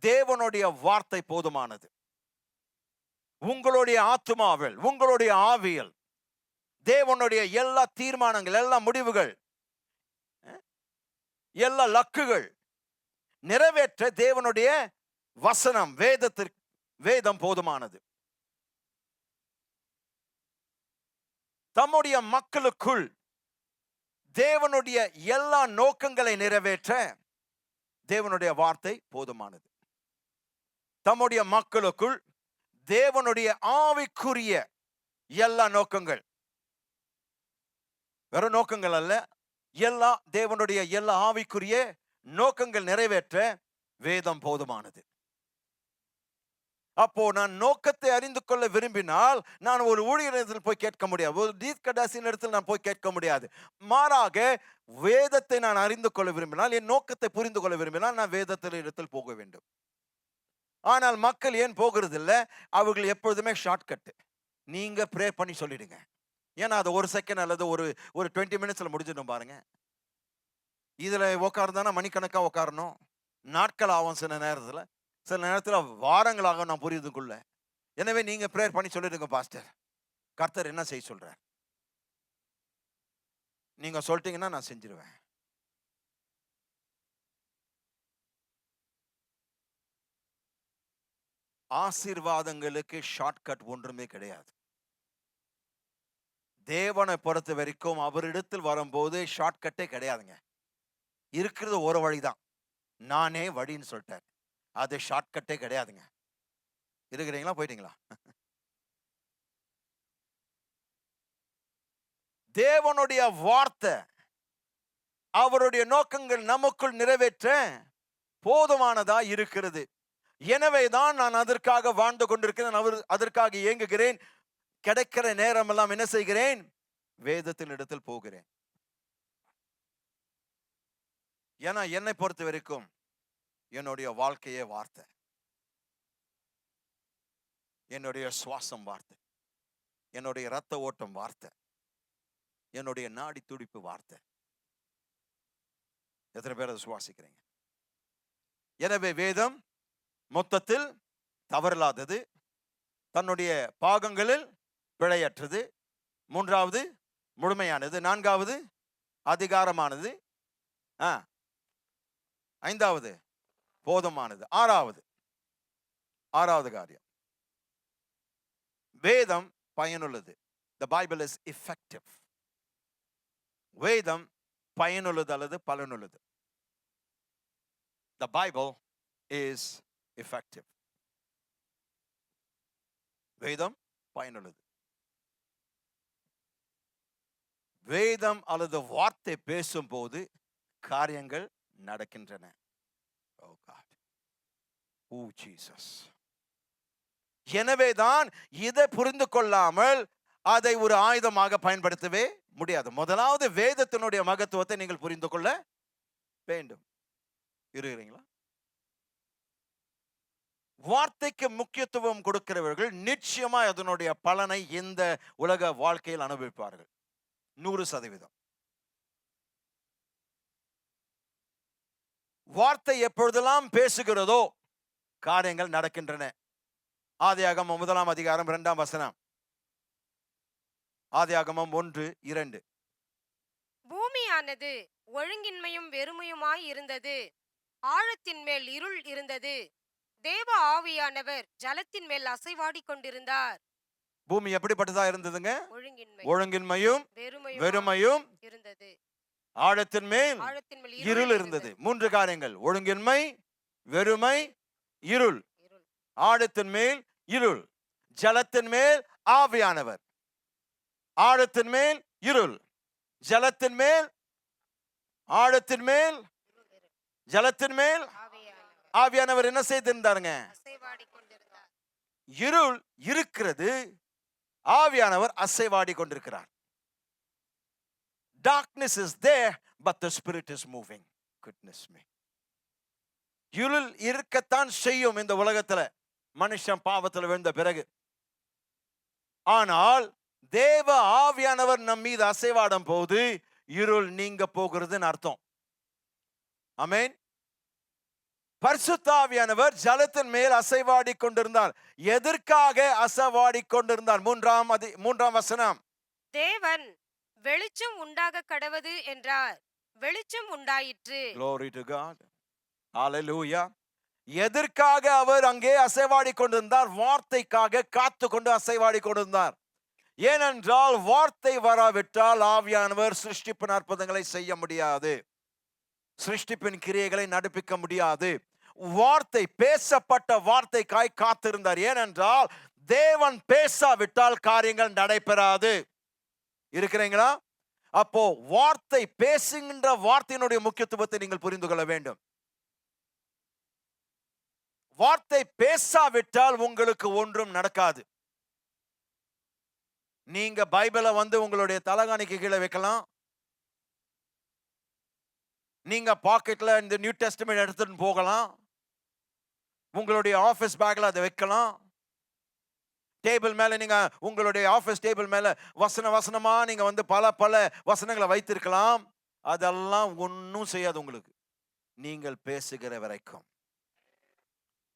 தேவனுடைய வார்த்தை போதுமானது. உங்களுடைய ஆத்துமாவில், உங்களுடைய ஆவியில் தேவனுடைய எல்லா தீர்மானங்கள், எல்லா முடிவுகள், எல்லா லக்குகள் நிறைவேற்ற தேவனுடைய வசனம், வேதம் போதுமானது. தம்முடைய மக்களுக்குள் தேவனுடைய எல்லா நோக்கங்களை நிறைவேற்ற தேவனுடைய வார்த்தை போதுமானது. தம்முடைய மக்களுக்குள் தேவனுடைய ஆவிக்குரிய எல்லா நோக்கங்கள், வெறும் நோக்கங்கள் அல்ல, எல்லா தேவனுடைய எல்லா ஆவிக்குரிய நோக்கங்கள் நிறைவேற்ற வேதம் போதுமானது. அப்போ நான் நோக்கத்தை அறிந்து கொள்ள விரும்பினால் நான் ஒரு ஊழியரிடத்தில் போய் கேட்க முடியாது, ஒரு தீர்க்கதரிசியின் இடத்தில் நான் போய் கேட்க முடியாது. மாறாக வேதத்தை நான் அறிந்து கொள்ள விரும்பினால், என் நோக்கத்தை புரிந்து கொள்ள விரும்பினால் நான் வேதத்தின் இடத்தில் போக வேண்டும். ஆனால் மக்கள் ஏன் போகிறது இல்லை? அவர்கள் எப்பொழுதுமே ஷார்ட்கட். நீங்க ப்ரே பண்ணி சொல்லிடுங்க, ஏன்னா அது ஒரு செகண்ட் அல்லது ஒரு 20 மினிட்ஸ்ல முடிஞ்சிடும் பாருங்க. இதுல உட்கார்ந்தானா மணிக்கணக்கா உட்காரணும், நாட்கள் ஆகும், சில நேரத்தில் வாரங்களாக நான் புரியுதுக்குள்ள. எனவே நீங்க ப்ரேயர் பண்ணி சொல்லிடுங்க, பாஸ்டர் கர்த்தர் என்ன செய்ய சொல்றார், நீங்க சொல்லிட்டீங்கன்னா நான் செஞ்சிருவேன். ஆசீர்வாதங்களுக்கு ஷார்ட்கட் ஒன்றுமே கிடையாது. தேவனை பொறுத்த வரைக்கும் அவரிடத்தில் வரும்போது ஷார்ட்கட்டே கிடையாதுங்க. இருக்கிறது ஒரு வழிதான், நானே வழின்னு சொல்லிட்டார். அது ஷார்ட்கட்டே கிடையாதுங்க. இருக்கிறீங்களா? போயிட்டீங்களா? தேவனுடைய வார்த்தை அவருடைய நோக்கங்கள் நமக்குள் நிறைவேற்ற போதுமானதா இருக்கிறது. எனவேதான் நான் அதற்காக வாழ்ந்து கொண்டிருக்கிறேன், அதற்காக இயங்குகிறேன். கிடைக்கிற நேரமெல்லாம் என்ன செய்கிறேன்? வேதத்தின் இடத்தில் போகிறேன். ஏன்னா என்னை பொறுத்த வரைக்கும் என்னுடைய வாழ்க்கையே வார்த்தை, என்னுடைய சுவாசம் வார்த்தை, என்னுடைய இரத்த ஓட்டம் வார்த்தை, என்னுடைய நாடி துடிப்பு வார்த்தை. எத்தனை பேர் அதை சுவாசிக்கிறீங்க? எனவே வேதம் மொத்தத்தில் தவறில்லாதது, தன்னுடைய பாகங்களில் பிழையற்றது, மூன்றாவது முழுமையானது, நான்காவது அதிகாரமானது, ஐந்தாவது போதுமானது, ஆறாவது காரியம் வேதம் பயனுள்ளது. The Bible is effective. வேதம் பயனுள்ளது அல்லது பலனுள்ளது. The Bible is effective. வேதம் பயனுள்ளது. வேதம் அல்லது வார்த்தை பேசும்போது காரியங்கள் நடக்கின்றன. Oh God. Oh Jesus. எனவேதான் இதை புரிந்து கொள்ளாமல் அதை ஒரு ஆயுதமாக பயன்படுத்தவே முடியாது. முதலாவது வேதத்தினுடைய மகத்துவத்தை நீங்கள் புரிந்து கொள்ள வேண்டும். இருக்கிறீங்களா? வார்த்தைக்கு முக்கியத்துவம் கொடுக்கிறவர்கள் நிச்சயமா அதனுடைய பலனை இந்த உலக வாழ்க்கையில் அனுபவிப்பார்கள். 100%. வார்த்தை எப்பொழுதெல்லாம் பேசுகிறதோ காரியங்கள் நடக்கின்றன. ஆதியாகமம் 1 அதிகாரம் 2 வசனம். ஆதியாகமம் 1:2. பூமியானது ஒழுங்கின்மையும் வெறுமையுமாய் இருந்தது, ஆழத்தின் மேல் இருள் இருந்தது, தேவ ஆவியானவர் ஜலத்தின் மேல் அசைவாடி கொண்டிருந்தார். பூமி எப்படிப்பட்டதா இருந்ததுங்க? ஒழுங்கின்மை ஒழுங்கின்மையும் வெறுமையும் இருந்தது, ஆழத்தின் மேல் இருள் இருந்தது. 3 காரியங்கள்: ஒழுங்கின்மை, வெறுமை, இருள். ஆழத்தின் மேல் இருள், ஜலத்தின் மேல் ஆவியானவர். ஆழத்தின் மேல் இருள், ஜலத்தின் மேல், ஆழத்தின் மேல், ஜலத்தின் மேல் ஆவியானவர் என்ன செய்திருந்தாருங்க? இருள் இருக்கிறது, ஆவியானவர் அசைவாடி கொண்டிருக்கிறார். Darkness is there, but the Spirit is moving. Goodness me. இருள் இருக்கத்தான் செய்யும் இந்த உலகத்துல, மனுஷன் பாவத்தில் விழுந்த பிறகு. ஆனால் தேவ ஆவியானவர் நம் மீது அசைவாடும் போது இருள் நீங்க போகிறதுன்னு அர்த்தம். ஆமென். பரிசுத்த ஆவியானவர் ஜலத்தின் மேல் அசைவாடி கொண்டிருந்தார். எதற்காக அசைவாடி கொண்டிருந்தார்? 3 வசனம். தேவன் வெளிச்சம் உண்டாக கடவது என்றார், வெளிச்சம் உண்டாயிற்று. Glory to God. Hallelujah. எதற்காக அவர் அங்கே அசைவாடி கொண்டிருந்தார்? வார்த்தைக்காக காத்து கொண்டு அசைவாடி கொண்டிருந்தார். ஏனென்றால் வார்த்தை வராவிட்டால் ஆவியானவர் சிருஷ்டிப்பின் அற்புதங்களை செய்ய முடியாது, சிருஷ்டிப்பின் கிரியைகளை நடப்பிக்க முடியாது. வார்த்தை, பேசப்பட்ட வார்த்தைக்காய் காத்திருந்தார். ஏனென்றால் தேவன் பேசாவிட்டால் காரியங்கள் நடைபெறாது. இருக்கிறீங்களா? அப்போ வார்த்தை, பேசுகின்ற வார்த்தையினுடைய முக்கியத்துவத்தை நீங்கள் புரிந்து கொள்ள வேண்டும். வார்த்தை பேசாவிட்டால் உங்களுக்கு ஒன்றும் நடக்காது. நீங்க பைபிளை உங்களுடைய தலகாணிக்கு கீழே வைக்கலாம், நீங்க பாக்கெட்ல இந்த நியூ டெஸ்டமென்ட் எடுத்துட்டு போகலாம், உங்களுடைய ஆபீஸ் பேக்ல அதை வைக்கலாம், டேபிள் மேல நீங்க உங்களுடைய ஆபீஸ் டேபிள் மேல வசனமா நீங்க பல வசனங்களை வைத்திருக்கலாம். அதெல்லாம் ஒன்னும் செய்யாது உங்களுக்கு, நீங்கள் பேசுகிற வரைக்கும்.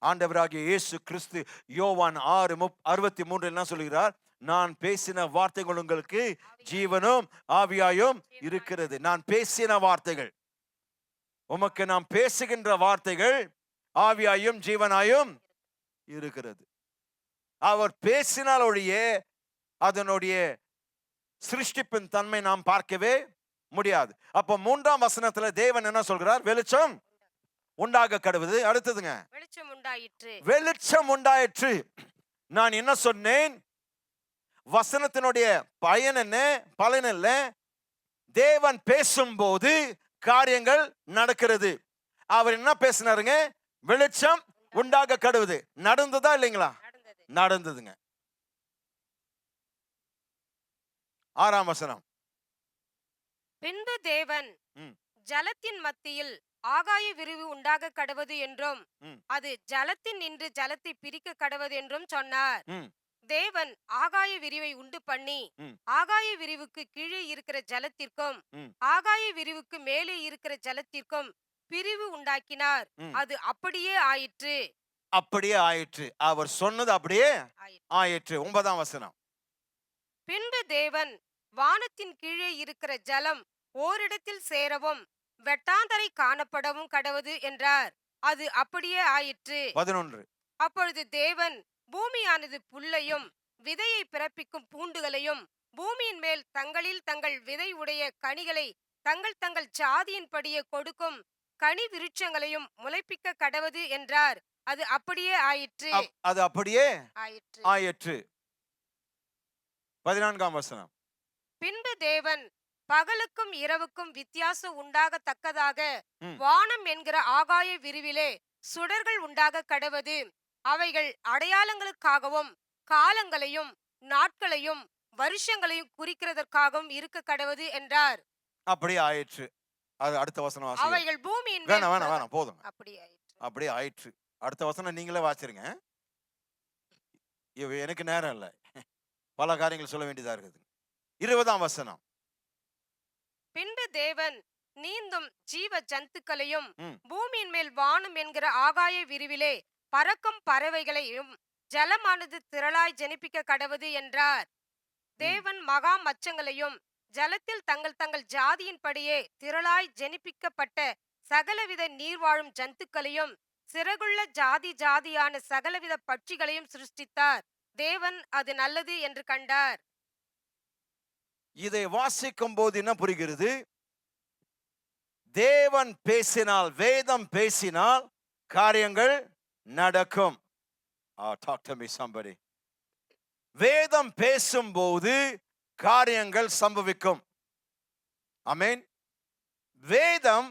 ஆண்டவராகிய இயேசு கிறிஸ்து யோவான் 6:63 என்ன சொல்கிறார்? நான் பேசின வார்த்தைகள் உங்களுக்கு ஜீவனும் ஆவியாயும் இருக்கிறது. நான் பேசின வார்த்தைகள் உமக்கு, நாம் பேசுகின்ற வார்த்தைகள் ஆவியாயும் ஜீவனாயும் இருக்கிறது. அவர் பேசினால் ஒழிய அதனுடைய சிருஷ்டிப்பின் தன்மை நாம் பார்க்கவே முடியாது. அப்ப 3 வசனத்துல தேவன் என்ன சொல்கிறார்? வெளிச்சம் உண்டாக கடவுது. அடுத்ததுங்க, வெளிச்சம் உண்டாயிற்று. வெளிச்சம் உண்டாயிற்று. நான் என்ன சொன்னேன்? வசனத்தினுடைய பயன் என்ன? பலன் என்ன? தேவன் பேசும்போது காரியங்கள் நடக்கிறது. அவர் என்ன பேசினாருங்க? வெளிச்சம் உண்டாக கடவுது. நடந்ததா இல்லைங்களா? நடந்தது. நடந்ததுங்க. 6ஆம் வசனம். பின்பு தேவன் ம். ஜலத்தின் மத்தியில் ஆகாய விரிவு உண்டாக கடவது என்றும் ம். அது ஜலத்தின் நின்று ஜலத்தை பிரிக்க கடவது என்றும் சொன்னார். ம். தேவன் ஆகாய விரிவை உண்டு பண்ணி ம். ஆகாய விரிவுக்கு கீழே இருக்கிற ஜலத்திற்கும் ம். ஆகாய விரிவுக்கு மேலே இருக்கிற ஜலத்திற்கும் பிரிவு உண்டாக்கினார். ம். அது அப்படியே ஆயிற்று. அப்படியே ஆயிற்று. அவர் சொன்னது அப்படியே ஆயிற்று. ஆயிற்று. 9ஆம் வசனம். பின்பு தேவன் வானத்தின் கீழே இருக்கிற ஜலம் ஓரிடத்தில் சேரவும் வெட்டாந்தரை காணப்படவும் கடவது என்றார். அது அப்படியே ஆயிற்று. 11. அப்பொழுது தேவன் பூமியானது புல்லையும் விதையை பிறப்பிக்கும் பூண்டுகளையும் பூமியின் மேல் தங்களில் தங்கள் விதை உடைய கனிகளை தங்கள் தங்கள் ஜாதியின்படியே கொடுக்கும் கனி விருட்சங்களையும் முளைப்பிக்க கடவது என்றார். அது அப்படியே ஆயிற்று. அது அப்படியே ஆயிற்று. ஆயிற்று. 14ஆம் வசனம். பின்பு தேவன் பகலுக்கும் இரவுக்கும் வித்தியாசம் உண்டாகத்தக்கதாக ம். வானம் என்கிற ஆகாய விரிவிலே சுடர்கள் உண்டாக கடவது. அவைகள் அடையாளங்களுக்காகவும் காலங்களையும் நாட்களையும் வருஷங்களையும் குறிக்கிறதற்காகவும் இருக்க கடவது என்றார். அப்படியே ஆயிற்று. அது அடுத்த வசனம் வாசிங்க. அவைகள் பூமியின் மேல் வேணாம் வேணாம் வேணாம் போதும். அப்படி ஆயிற்று. அப்படியே ஆயிற்று. அடுத்த வசனம் நீங்களே வாசிருங்க. எனக்கு நேரம் இல்லை. பல காரியங்கள் சொல்ல வேண்டியதா இருக்குது. 20ஆம் வசனம். பின்பு தேவன் நீந்தும் ஜீவ ஜந்துக்களையும் ம். பூமியின் மேல் வானம் என்கிற ஆகாய விரிவிலே பறக்கும் பறவைகளையும் ஜலமானது திரளாய் ஜனிப்பிக்க கடவது என்றார். தேவன் மகா மச்சங்களையும் ஜலத்தில் தங்கள் தங்கள் ஜாதியின்படியே திரளாய் ஜனிப்பிக்கப்பட்ட சகலவித நீர்வாழும் ஜந்துக்களையும் சிறகுள்ள ஜாதி ஜாதியான சகலவித பட்சிகளையும் சிருஷ்டித்தார். தேவன் அது நல்லது என்று கண்டார். இதை வாசிக்கும் போது என்ன புரிகிறது? தேவன் பேசினால், வேதம் பேசினால் காரியங்கள் நடக்கும். Talk to me somebody. வேதம் பேசும்போது காரியங்கள் சம்பவிக்கும். ஆமென். வேதம்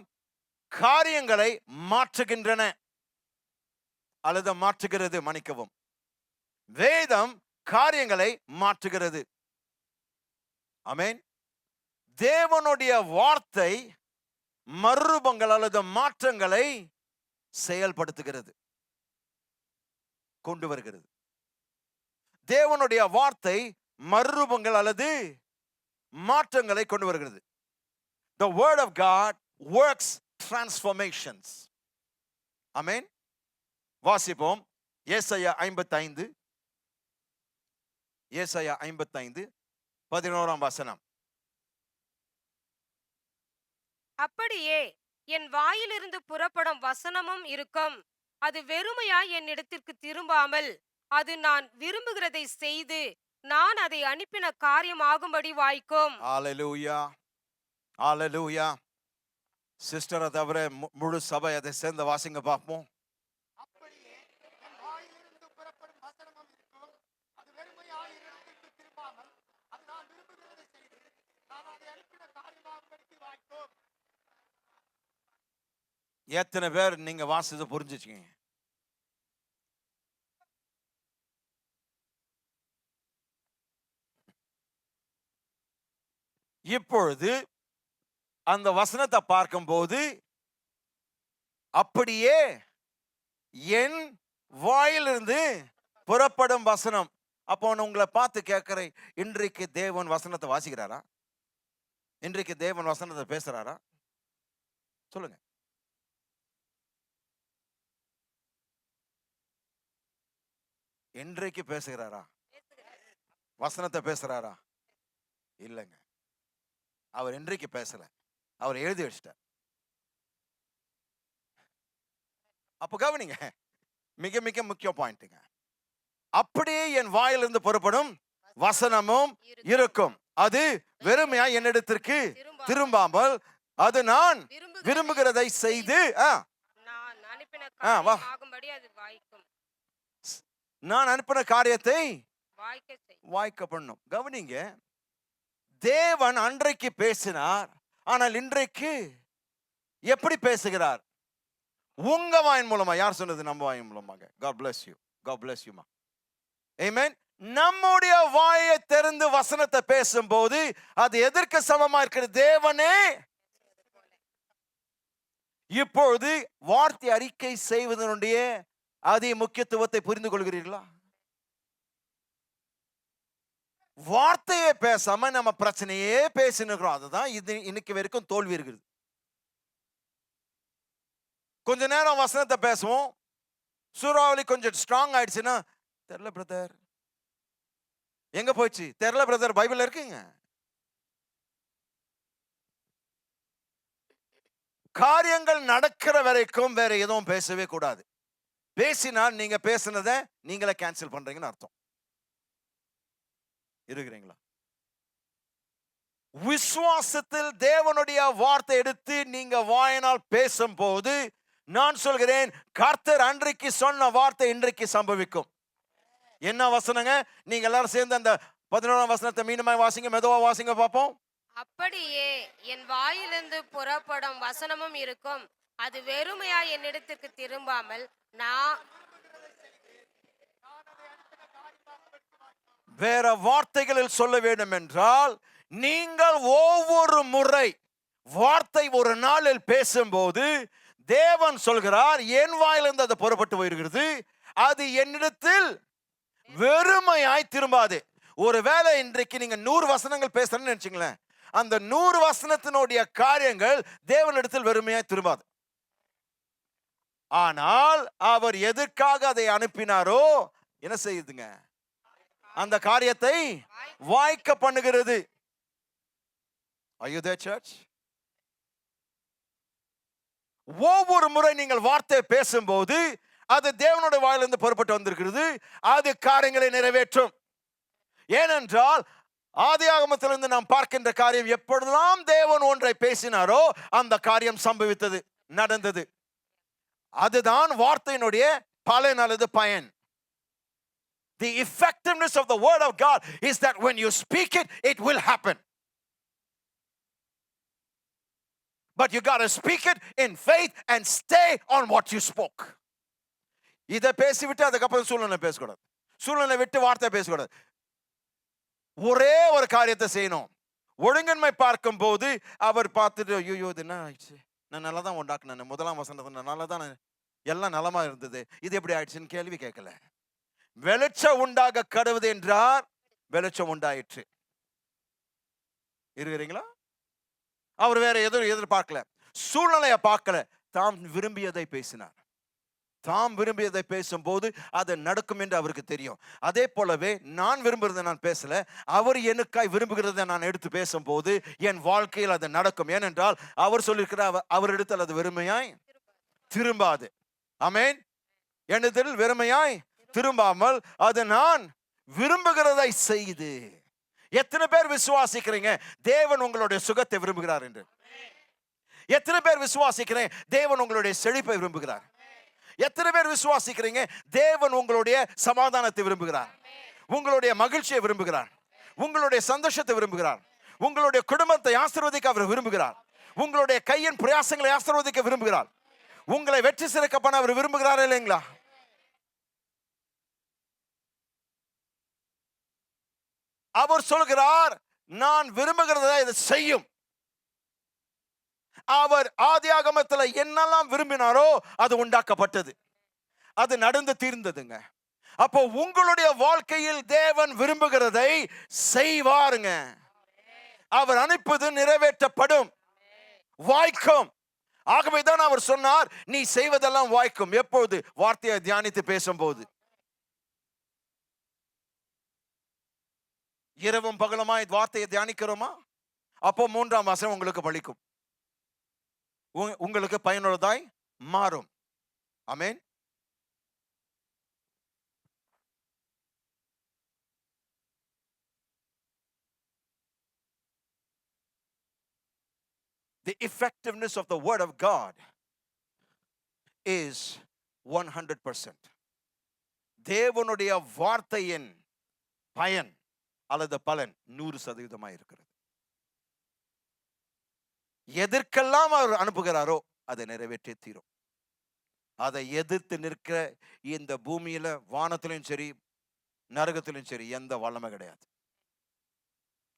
காரியங்களை மாற்றுகின்றன அல்லது மாற்றுகிறது. மன்னிக்கவும். வேதம் காரியங்களை மாற்றுகிறது. ஆமென். தேவனுடைய வார்த்தை மறுரூபங்கள் அல்லது மாற்றங்களை செயல்படுத்துகிறது, கொண்டு வருகிறது. தேவனுடைய வார்த்தை மறுரூபங்கள் அல்லது மாற்றங்களை கொண்டு வருகிறது. The word of God works transformations. ஆமென். வாசிப்போம். ஏசாயா 55 ஏசாயா 55 11ஆம் வசனம். அப்படியே என் வாயிலிருந்து புறப்படும் வசனமும் இருக்கும். அது வெறுமையாய் என்னிடத்திற்கு திரும்பாமல் அது நான் விரும்புகிறதை செய்து நான் அதை அனுப்பின காரியமாகும்படி வாய்க்கும். Hallelujah. Hallelujah. சிஸ்டரை தவிர முழு சபை அதை சேர்ந்த வாசிங்க பார்ப்போம். அப்படியே என் வாயிலிருந்து புறப்படும் வசனமும் இருக்கும். அது வெறுமையாய் என்னிடத்திற்கு திரும்பாமல் அது நான் விரும்புகிறதை செய்து நான் அதை அனுப்பின காரியமாகும்படி வாய்க்கும். எத்தனை பேர் நீங்க வாசித்து புரிஞ்சுச்சீங்க? இப்பொழுது அந்த வசனத்தை பார்க்கும்போது அப்படியே என் வாயிலிருந்து புறப்படும் வசனம். அப்போ நான் உங்களை பார்த்து கேட்கிறேன், இன்றைக்கு தேவன் வசனத்தை வாசிக்கிறாரா? இன்றைக்கு தேவன் வசனத்தை பேசுறாரா? சொல்லுங்க. இன்றைக்கு பேசுகிறாரா? வசனத்தை பேசுறாரா? இல்லைங்க. அவர் இன்றைக்கு பேசல, அவர் எழுதி வச்சிட்டார். அப்ப கவனிங்க, மிக மிக முக்கிய பாயிண்ட்டுங்க. அப்படியே என் வாயிலிருந்து புறப்படும் வசனமும் இருக்கும். அது வெறுமையா என்னிடத்திற்கு திரும்பாமல் அது நான் விரும்புகிறதை செய்து நான் அனுப்பின வா. காரியமாகும்படி அது வாய்க்கும். நான் அனுப்பின காரியத்தை வாய்க்க செய். வாய்க்க பண்ணும். கவனிங்க, தேவன் அன்றைக்கு பேசினார், ஆனால் இன்றைக்கு எப்படி பேசுகிறார்? உங்க வாயின் மூலமா. யார் சொன்னது? நம்ம வாயின் மூலமாக. God bless you. God bless you மா. Amen. நம்முடைய வாயை திறந்து வசனத்தை பேசும்போது அது எதற்கு சமமா இருக்கிறது? தேவனே இப்பொழுது வார்த்தை அறிக்கை செய்வதனுடைய அதி முக்கியத்துவத்தை புரிந்து கொள்கிறீர்களா? வார்த்தையே பேசாம நம்ம பிரச்சனையே பேசினுக்கிறோம். அதுதான் இது இன்னைக்கு வரைக்கும் தோல்வி இருக்குது. கொஞ்ச நேரம் வசனத்தை பேசுவோம், சூறாவளி கொஞ்சம் ஸ்ட்ராங் ஆயிடுச்சுன்னா, தெரியல பிரதர், எங்க போச்சு தெரியல பிரதர், பைபிள்ல இருக்குங்க. காரியங்கள் நடக்கிற வரைக்கும் வேற எதுவும் பேசவே கூடாது. பேசினால் நீங்க பேசினதை நீங்களே கேன்சல் பண்றீங்கன்னு அர்த்தம். இருக்கிறீங்களா? விசுவாசத்தில் தேவனுடைய வார்த்தை எடுத்து நீங்க வாயினால் பேசும்போது, நான் சொல்கிறேன், கர்த்தர் அன்றைக்கு சொன்ன வார்த்தை இன்றைக்கு சம்பவிக்கும். என்ன வசனங்க? நீங்க எல்லாரும் சேர்ந்து அந்த 11ஆம் வசனத்தை மீண்டுமாய் வாசிங்க, மெதுவா வாசிங்க பார்ப்போம். அப்படியே என் வாயிலிருந்து புறப்படும் வசனமும் இருக்கும், அது வெறுமையா என்னிடத்துக்கு திரும்பாமல் நான் வேற வார்த்தைகளில் சொல்ல வேண்டும் என்றால், நீங்கள் ஒவ்வொரு முறை வார்த்தை ஒரு நாளில் பேசும்போது தேவன் சொல்கிறார், என் வாயிலிருந்து அது புறப்பட்டு போயிருக்கிறது, அது என்னிடத்தில் வெறுமையாய் திரும்பாது. ஒருவேளை இன்றைக்கு நீங்க 100 வசனங்கள் பேசுறேன்னு நினைச்சீங்களேன், அந்த 100 வசனத்தினுடைய காரியங்கள் தேவனிடத்தில் வெறுமையாய் திரும்பாது. ஆனால் அவர் எதற்காக அதை அனுப்பினாரோ என்ன செய்யுதுங்க? அந்த காரியத்தை வாய்க்க பண்ணுகிறது. Are you there, church? ஒவ்வொரு முறை நீங்கள் வார்த்தை பேசும்போது அது தேவனுடைய வாயிலிருந்து புறப்பட்டு வந்திருக்கிறது, அது காரியங்களை நிறைவேற்றும். ஏனென்றால் ஆதியாகமத்திலிருந்து நாம் பார்க்கின்ற காரியம், எப்பொழுதெல்லாம் தேவன் ஒன்றை பேசினாரோ அந்த காரியம் சம்பவித்தது, நடந்தது. அதுதான் வார்த்தையினுடைய பலன் அல்லது பயன். The effectiveness of the word of God is that when you speak it, it will happen. But you got to speak it in faith and stay on what you spoke. இதை பேசிவிட்டு அதுக்கப்புறம் சூழ்நிலை பேசக்கூடாது, சூழ்நிலை விட்டு வார்த்தை பேசக்கூடாது. ஒரே ஒரு காரியத்தை செய்யணும். ஒழுங்கின்மை பார்க்கும் போது அவர் பார்த்துட்டு, ஐயோ இது என்ன ஆயிடுச்சு, நான் நல்லா தான் உண்டாக்குனேன், 1ஆம் வசனத்தை நல்லா தான் எல்லாம் நலமா இருந்தது, இது எப்படி ஆயிடுச்சுன்னு கேள்வி கேட்கல. வெளிச்சம் உண்டாக கடவுது என்றார், வெளிச்சம் உண்டாயிற்று. இருக்கிறீங்களா? அவர் வேற எதுவும் எதிர்பார்க்கல, சூழ்நிலையை பார்க்கல, தாம் விரும்பியதை பேசினார். தாம் விரும்பியதை பேசும்போது அது நடக்கும் என்று அவருக்கு தெரியும். அதே போலவே நான் விரும்புறதை நான் பேசல, அவர் எனக்காய் விரும்புகிறதை நான் எடுத்து பேசும்போது என் வாழ்க்கையில் அது நடக்கும். ஏனென்றால் அவர் சொல்லியிருக்கிறார், அவரிடத்தில் அது வெறுமையாய் திரும்பாது. ஆமென். என்னதில் வெறுமையாய் திரும்பாமல் அது நான் விரும்புகிறதை செய்து. எத்தனை பேர் விசுவாசிக்கிறீங்க தேவன் உங்களுடைய சுகத்தை விரும்புகிறார் என்று? எத்தனை பேர் விசுவாசிக்கிறேன் தேவன் உங்களுடைய செழிப்பை விரும்புகிறார்? எத்தனை பேர் விசுவாசிக்கிறீங்க தேவன் உங்களுடைய சமாதானத்தை விரும்புகிறார், உங்களுடைய மகிழ்ச்சியை விரும்புகிறார், உங்களுடைய சந்தோஷத்தை விரும்புகிறார், உங்களுடைய குடும்பத்தை ஆசீர்வதிக்க அவர் விரும்புகிறார், உங்களுடைய கையின் பிரயாசங்களை ஆசீர்வதிக்க விரும்புகிறார், உங்களை வெற்றி சிறக்க பண்ண அவர் விரும்புகிறார் இல்லைங்களா? அவர் சொல்கிறார், நான் விரும்புகிறதா இதை செய்யும். அவர் ஆதியாகமத்தில் என்னெல்லாம் விரும்பினாரோ அது உண்டாக்கப்பட்டது, அது நடந்து தீர்ந்ததுங்க. அப்போ உங்களுடைய வாழ்க்கையில் தேவன் விரும்புகிறதை செய்வாருங்க. அவர் அனுப்புவது நிறைவேற்றப்படும், வாய்க்கும். ஆகவேதான் அவர் சொன்னார், நீ செய்வதெல்லாம் வாய்க்கும். எப்போது? வார்த்தையை தியானித்து பேசும்போது. இரவும் பகலுமாய் வார்த்தையை தியானிக்கிறோமா? அப்போ 3ஆம் வசனம் உங்களுக்கு பலிக்கும், உங்களுக்கு பயனுள்ளதாய் மாறும். ஆமென். The effectiveness of the word of God is 100%. தேவனுடைய வார்த்தையின் பயன் அல்லது பலன் 100% இருக்கிறது. எதற்கெல்லாம் அவர் அனுப்புகிறாரோ அதை நிறைவேற்றி தீரும். அதை எதிர்த்து நிற்க இந்த பூமியில வானத்திலும் சரி நரகத்திலும் சரி எந்த வல்லமை கிடையாது.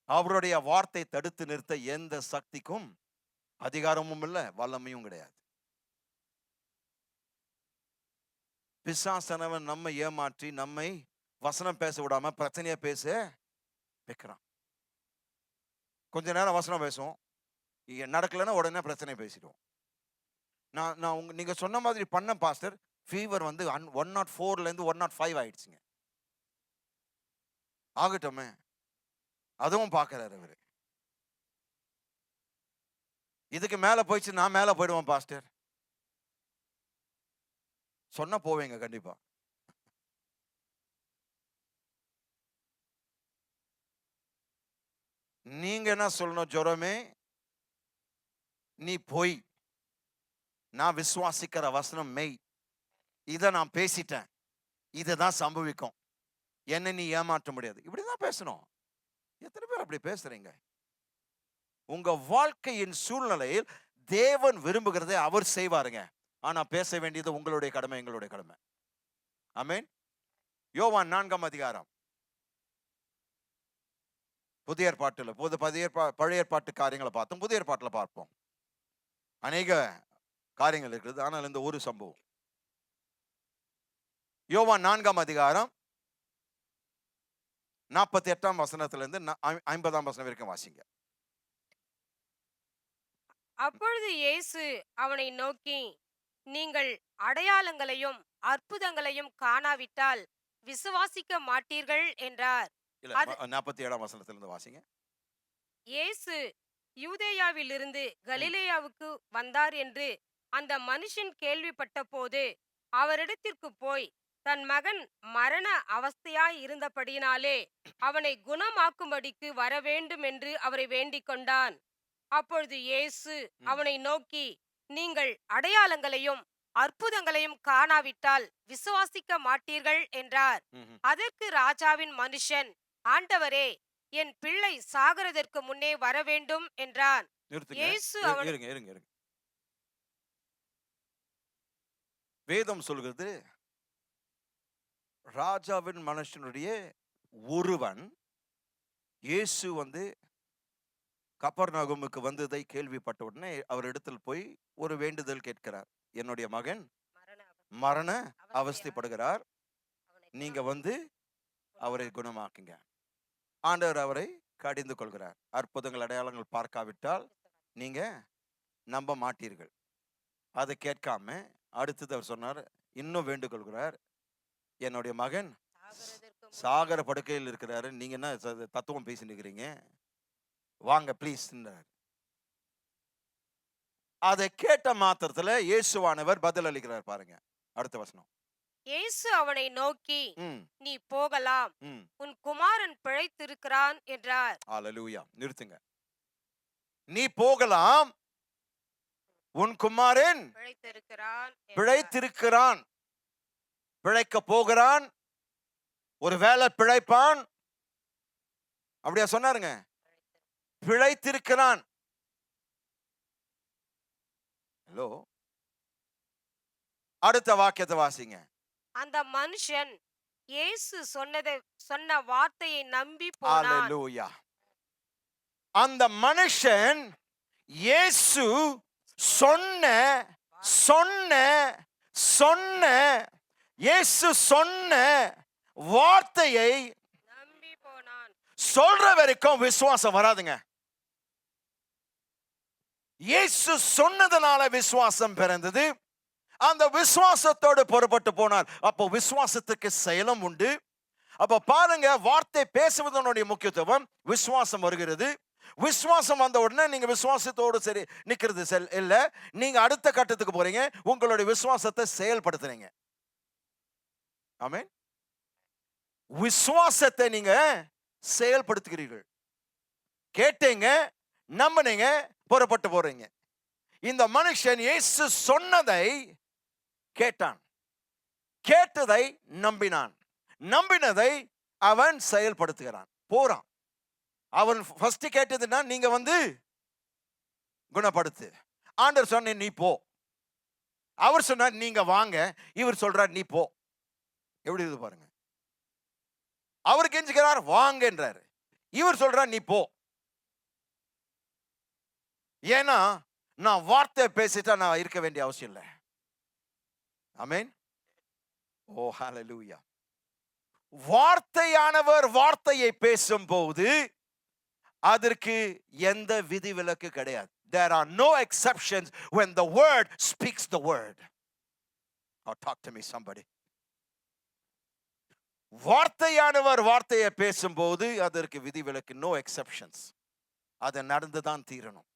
அவருடைய வார்த்தை தடுத்து நிறுத்த எந்த சக்திக்கும் அதிகாரமும் இல்லை, வல்லமையும் கிடையாது. பிசாசனவன் நம்மை ஏமாற்றி நம்மை வசனம் பேச விடாம பிரச்சனையா பேச வைக்கிறான். கொஞ்ச நேரம் வசனம் பேசுவோம், நடக்கலைன்னா உடனே பிரச்சனை பேசிடுவோம். நீங்க சொன்ன மாதிரி பண்ண பாஸ்டர், ஃபீவர் வந்து 104 இருந்து 105 ஆயிடுச்சுங்க. ஆகட்டுமே, அதுவும் பார்க்கிறாரு அவரு. இதுக்கு மேல போயிடுச்சு, நான் மேல போயிடுவேன் பாஸ்டர் சொன்ன போவீங்க கண்டிப்பா. நீங்க என்ன சொல்லணும்? ஜுரமே நீ போய், நான் விசுவாசிக்கிற வசனம் மெய், இதை நான் பேசிட்டேன், இதுதான் சம்பவிக்கும், என்ன நீ ஏமாற்ற முடியாது. இப்படிதான் பேசணும். எத்தனை பேர் அப்படி பேசுறீங்க? உங்க வாழ்க்கையின் சூழ்நிலையில் தேவன் விரும்புகிறதை அவர் செய்வாருங்க. ஆனா பேச வேண்டியது உங்களுடைய கடமை, எங்களுடைய கடமை. ஆமென். யோவான் 4ஆம் அதிகாரம். புதிய ஏற்பாட்டுல பழைய ஏற்பாட்டு காரியங்களை பார்த்தோம், புதிய ஏற்பாட்டுல பார்ப்போம். அநேக காரியங்கள் இருக்கிறது, ஆனால் இந்த ஒரு சம்பவம். யோவான் 4ஆம் அதிகாரம் 48ஆம் வசனத்திலிருந்து 50ஆம் வசனம் வரைக்கும் வாசிங்க. அப்பொழுது இயேசு அவனை நோக்கி, நீங்கள் அடையாளங்களையும் அற்புதங்களையும் காணாவிட்டால் விசுவாசிக்க மாட்டீர்கள் என்றார். இல்ல, அது 47ஆம் வசனத்திலிருந்து வாசிங்க. இயேசு யூதேயாவிலிருந்து கலிலேயாவுக்கு வந்தார் என்று அந்த மனுஷன் கேள்விப்பட்ட போது அவரிடத்திற்கு போய் தன் மகன் மரண அவஸ்தையாய் இருந்தபடியினாலே அவனை குணமாக்கும்படிக்கு வர வேண்டும் என்று அவரை வேண்டிக் கொண்டான். அப்பொழுது இயேசு அவனை நோக்கி, நீங்கள் அடையாளங்களையும் அற்புதங்களையும் காணாவிட்டால் விசுவாசிக்க மாட்டீர்கள் என்றார். அதற்கு ராஜாவின் மனுஷன், ஆண்டவரே, என் பிள்ளை சாகிறதற்கு முன்னே வர வேண்டும் என்றான். இயேசு இருங்க. வேதம் சொல்கிறது, ராஜாவின் மனுஷனுடைய ஒருவன் இயேசு வந்து கப்பர்நகூமுக்கு வந்ததை கேள்விப்பட்ட உடனே அவர் இடத்தில் போய் ஒரு வேண்டுதல் கேட்கிறார். என்னுடைய மகன் மரண அவஸ்தைப்படுகிறார், நீங்க வந்து அவரை குணமாக்குங்க. ஆண்டவர் அவரை கடிந்து கொள்கிறார். அற்புதங்கள் அடையாளங்கள் பார்க்காவிட்டால் நீங்க நம்ப மாட்டீர்கள். அதை கேட்காம அடுத்தது அவர் சொன்னார், இன்னும் வேண்டுகொள்கிறார், என்னுடைய மகன் சாகர படுக்கையில் இருக்கிறாரு, நீங்க என்ன தத்துவம் பேசிட்டு இருக்கிறீங்க, வாங்க ப்ளீஸ். அதை கேட்ட மாத்திரத்துல இயேசுவானவர் பதில் அளிக்கிறார். பாருங்க அடுத்த வசனம். இயேசு அவனை நோக்கி, நீ போகலாம், உன் குமாரன் பிழைத்திருக்கிறான் என்றார். அல்லேலூயா. நிறுத்துங்க. நீ போகலாம், உன் குமாரன் பிழைத்திருக்கிறான், பிழைக்க போகிறான், ஒருவேளை பிழைப்பான். அப்படியா சொன்னாருங்க? பிழைத்திருக்கிறான். ஹலோ, அடுத்த வாக்கியத்தை வாசிங்க. அந்த மனுஷன் இயேசு சொன்ன வார்த்தையை நம்பி போனான். அல்லேலூயா. அந்த மனுஷன் இயேசு சொன்ன இயேசு சொன்ன வார்த்தையை நம்பி போனான். சொல்ற வரைக்கும் விசுவாசம் வராதுங்க. இயேசு சொன்னதனால விசுவாசம் பிறந்தது. அந்த விசுவாசத்தோடு புறப்பட்டு போனார். அப்போ விசுவாசத்துக்கு செயலும் உண்டு. அப்ப பாருங்க, வார்த்தை பேசுவதனுடைய முக்கியத்துவம். விசுவாசம் வருகிறது. விசுவாசம் வந்த உடனே நீங்க விசுவாசத்தோடு சரி நிக்கிறது இல்ல, நீங்க அடுத்த கட்டத்துக்கு போறீங்க, உங்களுடைய விசுவாசத்தை செயல்படுத்துறீங்க. ஆமென். விசுவாசத்தை நீங்க செயல்படுத்துகிறீர்கள். கேட்டீங்க, நம்பினீங்க, புறப்பட்டு போறீங்க. இந்த மனுஷன் இயேசு சொன்னதை கேட்டான், கேட்டதை நம்பினான், நம்பினதை அவன் செயல்படுத்துகிறான், போறான். அவன் ஃபர்ஸ்ட் கேட்டதுன்னா நீங்க வந்து குணப்படுத்து. ஆண்டவர் சொன்ன நீ போ. அவர் சொன்னார் நீங்க வாங்க, இவர் சொல்றார் நீ போ. எப்படி இது பாருங்க. அவர் கெஞ்சுக்கிறார் வாங்கன்றாரு, இவர் சொல்றார் நீ போ. ஏன்னா நான் வார்த்தை பேசிட்டா நான் இருக்க வேண்டிய அவசியம் இல்லை. ஆமென். ஓ ஹalleluya. வார்த்தையானவர் வார்த்தையை பேசும்போது அதற்கு எந்த விதிவிலக்கு கிடையாது. There are no exceptions when the word speaks the word. Or talk to me somebody. வார்த்தையானவர் வார்த்தையை பேசும்போது அதற்கு விதிவிலக்கு, no exceptions. அது நடந்துதான் தீரணும்.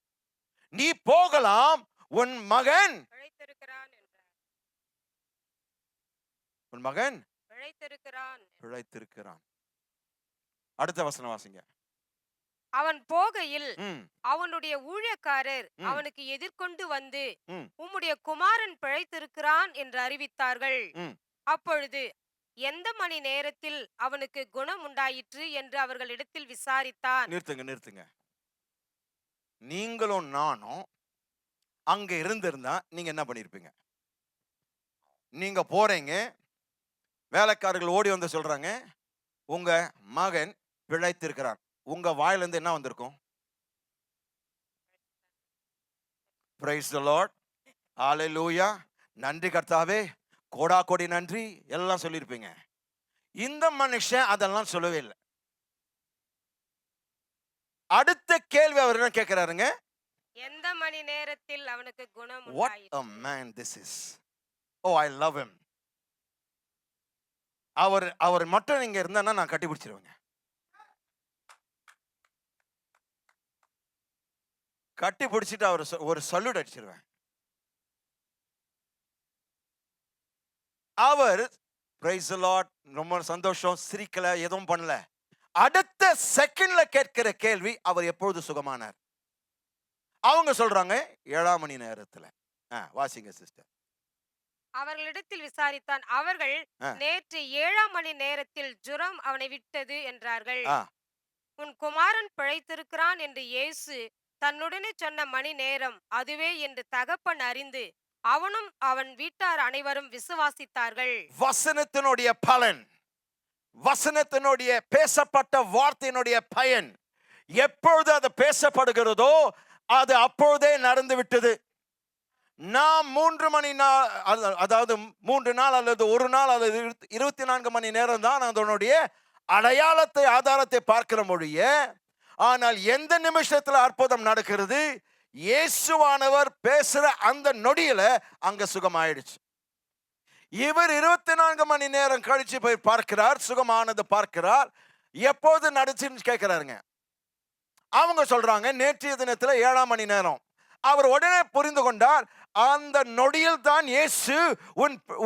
நீ போகலாம், உன் மகன் பிழைத்திருக்கிறான் என்றார். உன் மகன் பிழைத்திருக்கிறான். பிழைத்திருக்கிறான். அடுத்த வசனம் வாசிங்க. அவன் போகையில் ம், அவனுடைய ஊழியக்காரர் ம். அவனுக்கு எதிர்கொண்டு வந்து ம். உம்முடைய குமாரன் பிழைத்திருக்கிறான் என்று அறிவித்தார்கள். ம். அப்பொழுது எந்த மணி நேரத்தில் அவனுக்கு குணம் உண்டாயிற்று என்று அவர்களிடத்தில் விசாரித்தான். நிறுத்துங்க. நீங்களும் நானும் அங்க இருந்திருந்தா நீங்க என்ன பண்ணிருப்பீங்க? நீங்க போறீங்க, வேலைக்காரர்கள் ஓடி வந்து சொல்றாங்க உங்க மகன் பிழைத்திருக்கிறான். உங்க வாயில இருந்து என்ன வந்திருக்கும்? Praise the Lord. Hallelujah. நன்றி கர்த்தாவே, கோடா கோடி நன்றி எல்லாம் சொல்லியிருப்பீங்க. இந்த மனுஷன் அதெல்லாம் சொல்லவே இல்லை. அடுத்த கேள்வி அவர் என்ன கேட்கிறாருங்க? எந்த மணி நேரத்தில் அவனுக்கு குணம் What a உண்டாயிற்று? man this is. Oh, I love him. அவர் மட்டும் நீங்க இருந்தா நான் கட்டி பிடிச்சிருவேங்க. கட்டி பிடிச்சிட்டு அவர் ஒரு சல்யூட் அடிச்சிருவேன். அவர் பிரைஸ் தி லார்ட், ரொம்ப சந்தோஷம், சிரிக்கல, எதுவும் பண்ணல. அடுத்த செகண்ட்ல கேட்கிற கேள்வி அவர் எப்பொழுது சுகமானார்? அவங்க சொல்றாங்க 7ஆம் மணி நேரத்துல. வாசிங்க சிஸ்டர். அவர்களிடத்தில் விசாரித்தான். அவர்கள் நேற்று 7ஆம் மணி நேரத்தில் ஜுரம் அவனை விட்டது என்றார்கள். உன் குமாரன் பிழைத்திருக்கிறான் என்று இயேசு தன்னுடனே சொன்ன மணி நேரம் அதுவே என்று தகப்பன் அறிந்து அவனும் அவன் வீட்டார் அனைவரும் விசுவாசித்தார்கள். வசனத்தினுடைய பலன், வசனத்தினுடைய பேசப்பட்ட வார்த்தையினுடைய பயன் எப்பொழுது அது பேசப்படுகிறதோ அது அப்பொழுதே நடந்து விட்டது. நாம் 3 மணி அதாவது 3 நாள் அல்லது 1 நாள் அல்லது 24 மணி நேரம் தான் அதனுடைய அடையாளத்தை ஆதாரத்தை பார்க்கிற மொழிய. ஆனால் எந்த நிமிஷத்துல அற்புதம் நடக்கிறது? இயேசுவானவர் பேசுற அந்த நொடியில அங்க சுகம் ஆயிடுச்சு. இவர் 24 மணி நேரம் கழிச்சு போய் பார்க்கிறார், சுகமானது பார்க்கிறார். எப்போது நடந்துச்சுன்னு கேட்கிறாருங்க. அவங்க சொல்றாங்க நேற்றைய தினத்துல 7ஆம் மணி நேரம். அவர் உடனே புரிந்து கொண்டார், அந்த நொடியில் தான் இயேசு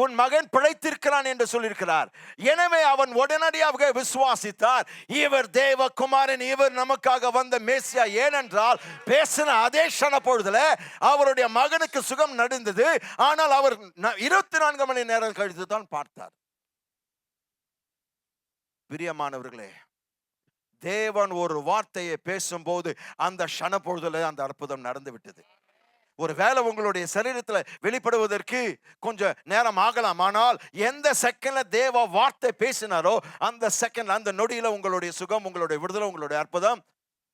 உன் மகன் பிழைத்திருக்கிறான் என்று சொல்லியிருக்கிறார். எனவே அவன் உடனடியாக விசுவாசித்தார், இவர் தேவகுமாரன், இவர் நமக்காக வந்த மேசியா. ஏனென்றால் பேசின அதே க்ஷண பொழுதுல அவருடைய மகனுக்கு சுகம் நடந்தது. ஆனால் அவர் 24 மணி நேரம் கழித்து தான் பார்த்தார். பிரியமானவர்களே, தேவன் ஒரு வார்த்தையை பேசும்போது அந்த க்ஷண பொழுதுல அந்த அற்புதம் நடந்து விட்டது. ஒரு வேளை உங்களுடைய சரீரத்துல வெளிப்படுவதற்கு கொஞ்சம் நேரம் ஆகலாம். ஆனால் எந்த செகண்ட்ல தேவ வார்த்தை பேசினாரோ அந்த செகண்ட், அந்த நொடியில உங்களுடைய சுகம், உங்களுடைய விடுதலை, உங்களுடைய அற்புதம்,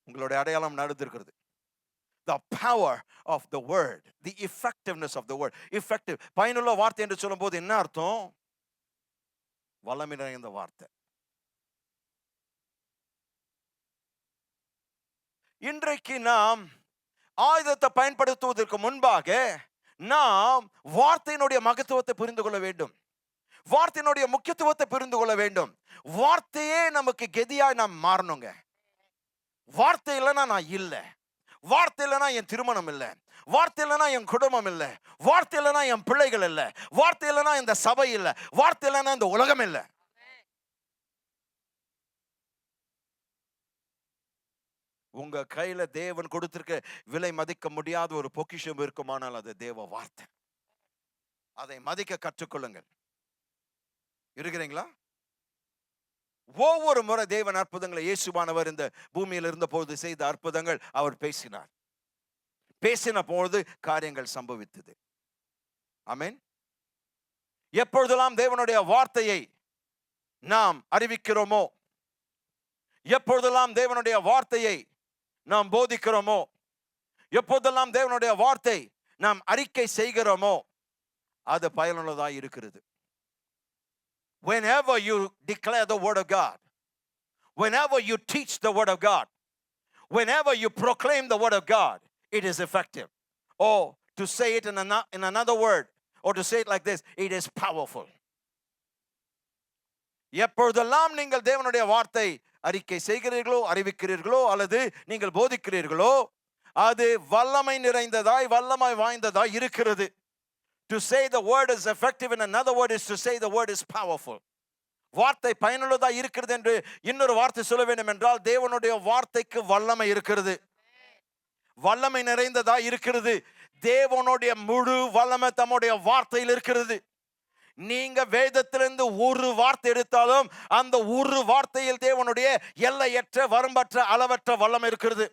உங்களுடைய அடையாளம் நடந்திருக்கிறது. The power of the word, the effectiveness of the word. Effective, பயனுள்ள வார்த்தை என்று சொல்லும்போது என்ன அர்த்தம்? வல்லமை நிறைந்த வார்த்தை. இன்றைக்கு நாம் ஆயுதத்தை பயன்படுத்துவதற்கு முன்பாக நாம் வார்த்தையினுடைய மகத்துவத்தை புரிந்து கொள்ள வேண்டும். வார்த்தையினுடைய முக்கியத்துவத்தை புரிந்து கொள்ள வேண்டும். வார்த்தையே நமக்கு கெதியாய் நாம் மாறணுங்க. வார்த்தை இல்லைன்னா நான் இல்லை, வார்த்தை இல்லைன்னா என் திருமணம் இல்லை, வார்த்தை இல்லைன்னா என் குடும்பம் இல்லை, வார்த்தை இல்லைன்னா என் பிள்ளைகள் இல்லை, வார்த்தை இல்லைன்னா இந்த சபை இல்லை, வார்த்தை இல்லைன்னா இந்த உலகம் இல்லை. உங்க கையில தேவன் கொடுத்திருக்க விலை மதிக்க முடியாத ஒரு பொக்கிஷம் இருக்குமானால் அது தேவ வார்த்தை. அதை மதிக்க கற்றுக்கொள்ளுங்கள். இருக்கிறீங்களா? ஒவ்வொரு முறை தேவன் அற்புதங்களை, இயேசுவானவர் இந்த பூமியில் இருந்த போது செய்த அற்புதங்கள் அவர் பேசினார். பேசின பொழுது காரியங்கள் சம்பவித்தது. ஆமென். எப்பொழுதெல்லாம் தேவனுடைய வார்த்தையை நாம் அறிவிக்கிறோமோ, எப்பொழுதெல்லாம் தேவனுடைய வார்த்தையை நாம் போதிக்கிறோமோ, எப்போதெல்லாம் தேவனுடைய வார்த்தை நாம் அறிக்கை செய்கிறோமோ, அது பயனுள்ளதா இருக்கிறது. Whenever you declare the word of God, whenever you teach the word of God, whenever you proclaim the word of God, it is effective. Or to say it in another word, or to say it like this, it is powerful. எப்பொழுதெல்லாம் நீங்கள் தேவனுடைய வார்த்தை அறிக்கை செய்கிறீர்களோ, அறிவிக்கிறீர்களோ, அல்லது நீங்கள் போதிக்கிறீர்களோ, அது வல்லமை நிறைந்ததாய், வல்லமை வாய்ந்ததாய் இருக்கிறது. To say the word is effective in another word is to say the word is powerful. வார்த்தை பயனுள்ளதா இருக்கிறது என்று இன்னொரு வார்த்தை சொல்ல வேண்டும் என்றால், தேவனுடைய வார்த்தைக்கு வல்லமை இருக்கிறது, வல்லமை நிறைந்ததா இருக்கிறது. தேவனுடைய முழு வல்லமை தம்முடைய வார்த்தையில் இருக்கிறது. நீங்க வேதத்திலிருந்து ஒரு வார்த்தை எடுத்தாலும் அந்த ஒரு வார்த்தையில் தேவனுடைய எல்லையற்ற, வரம்பற்ற, அளவற்ற வல்லமை இருக்கிறது.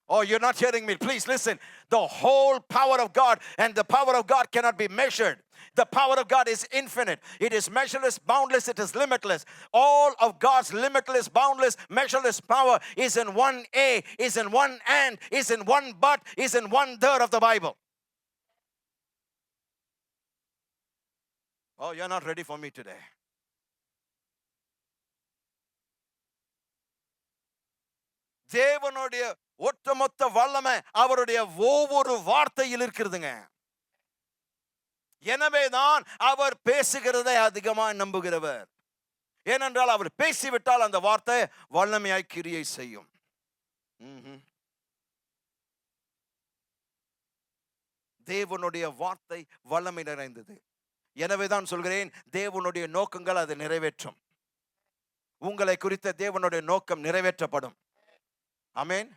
Oh, you're not hearing me. Please listen. The whole power of God, and the power of God cannot be measured. The power of God is infinite. It is measureless, boundless, it is limitless. All of God's limitless, boundless, measureless power is in one A, is in one and, is in one but, is in 1/3 of the Bible. Oh, you're not ready for me today. தேவனுடைய ஒட்டுமொத்த வல்லமை அவருடைய ஒவ்வொரு வார்த்தையில் இருக்கிறதுங்க. எனவேதான் அவர் பேசுகிறதை அதிகமாக நம்புகிறவர். ஏனென்றால் அவர் பேசிவிட்டால் அந்த வார்த்தை வல்லமையாய் கிரியை செய்யும். தேவனுடைய வார்த்தை வல்லமை நிறைந்தது. எனவேதான் சொல்கிறேன், தேவனுடைய நோக்கங்கள் அதை நிறைவேற்றும். உங்களை குறித்த தேவனுடைய நோக்கம் நிறைவேற்றப்படும். ஆமென்.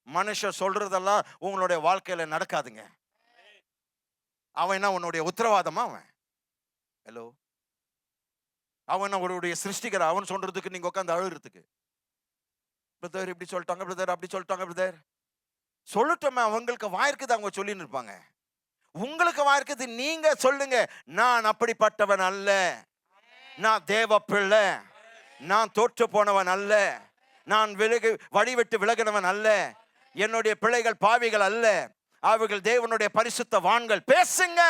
மனுஷன் சொல்றதெல்லாம் உங்களுடைய வாழ்க்கையில நடக்காதுங்க. அவன் என்ன உன்னுடைய உத்தரவாதமா? அவன் ஹலோ, அவன் அவருடைய சிருஷ்டிக்கிற, அவன் சொல்றதுக்கு நீங்க உட்காந்து அழுகிறதுக்கு, பிரதர் இப்படி சொல்லிட்டாங்க, பிரதர் அப்படி சொல்லிட்டாங்க, பிரதர் சொல்லட்டுமே. அவங்களுக்கு வாயிருக்குது, அவங்க சொல்லின்னு இருப்பாங்க. உங்களுக்கு வாயிருக்குது, நீங்க சொல்லுங்க, நான் அப்படிப்பட்டவன் அல்ல, நான் தேவ பிள்ளை, நான் தோற்று போனவன் அல்ல, நான் வழிவிட்டு விலகினவன் அல்ல, என்னுடைய பிள்ளைகள் பாவிகள் அல்ல, அவர்கள் தேவனுடைய பரிசுத்தவான்கள். பேசுங்க.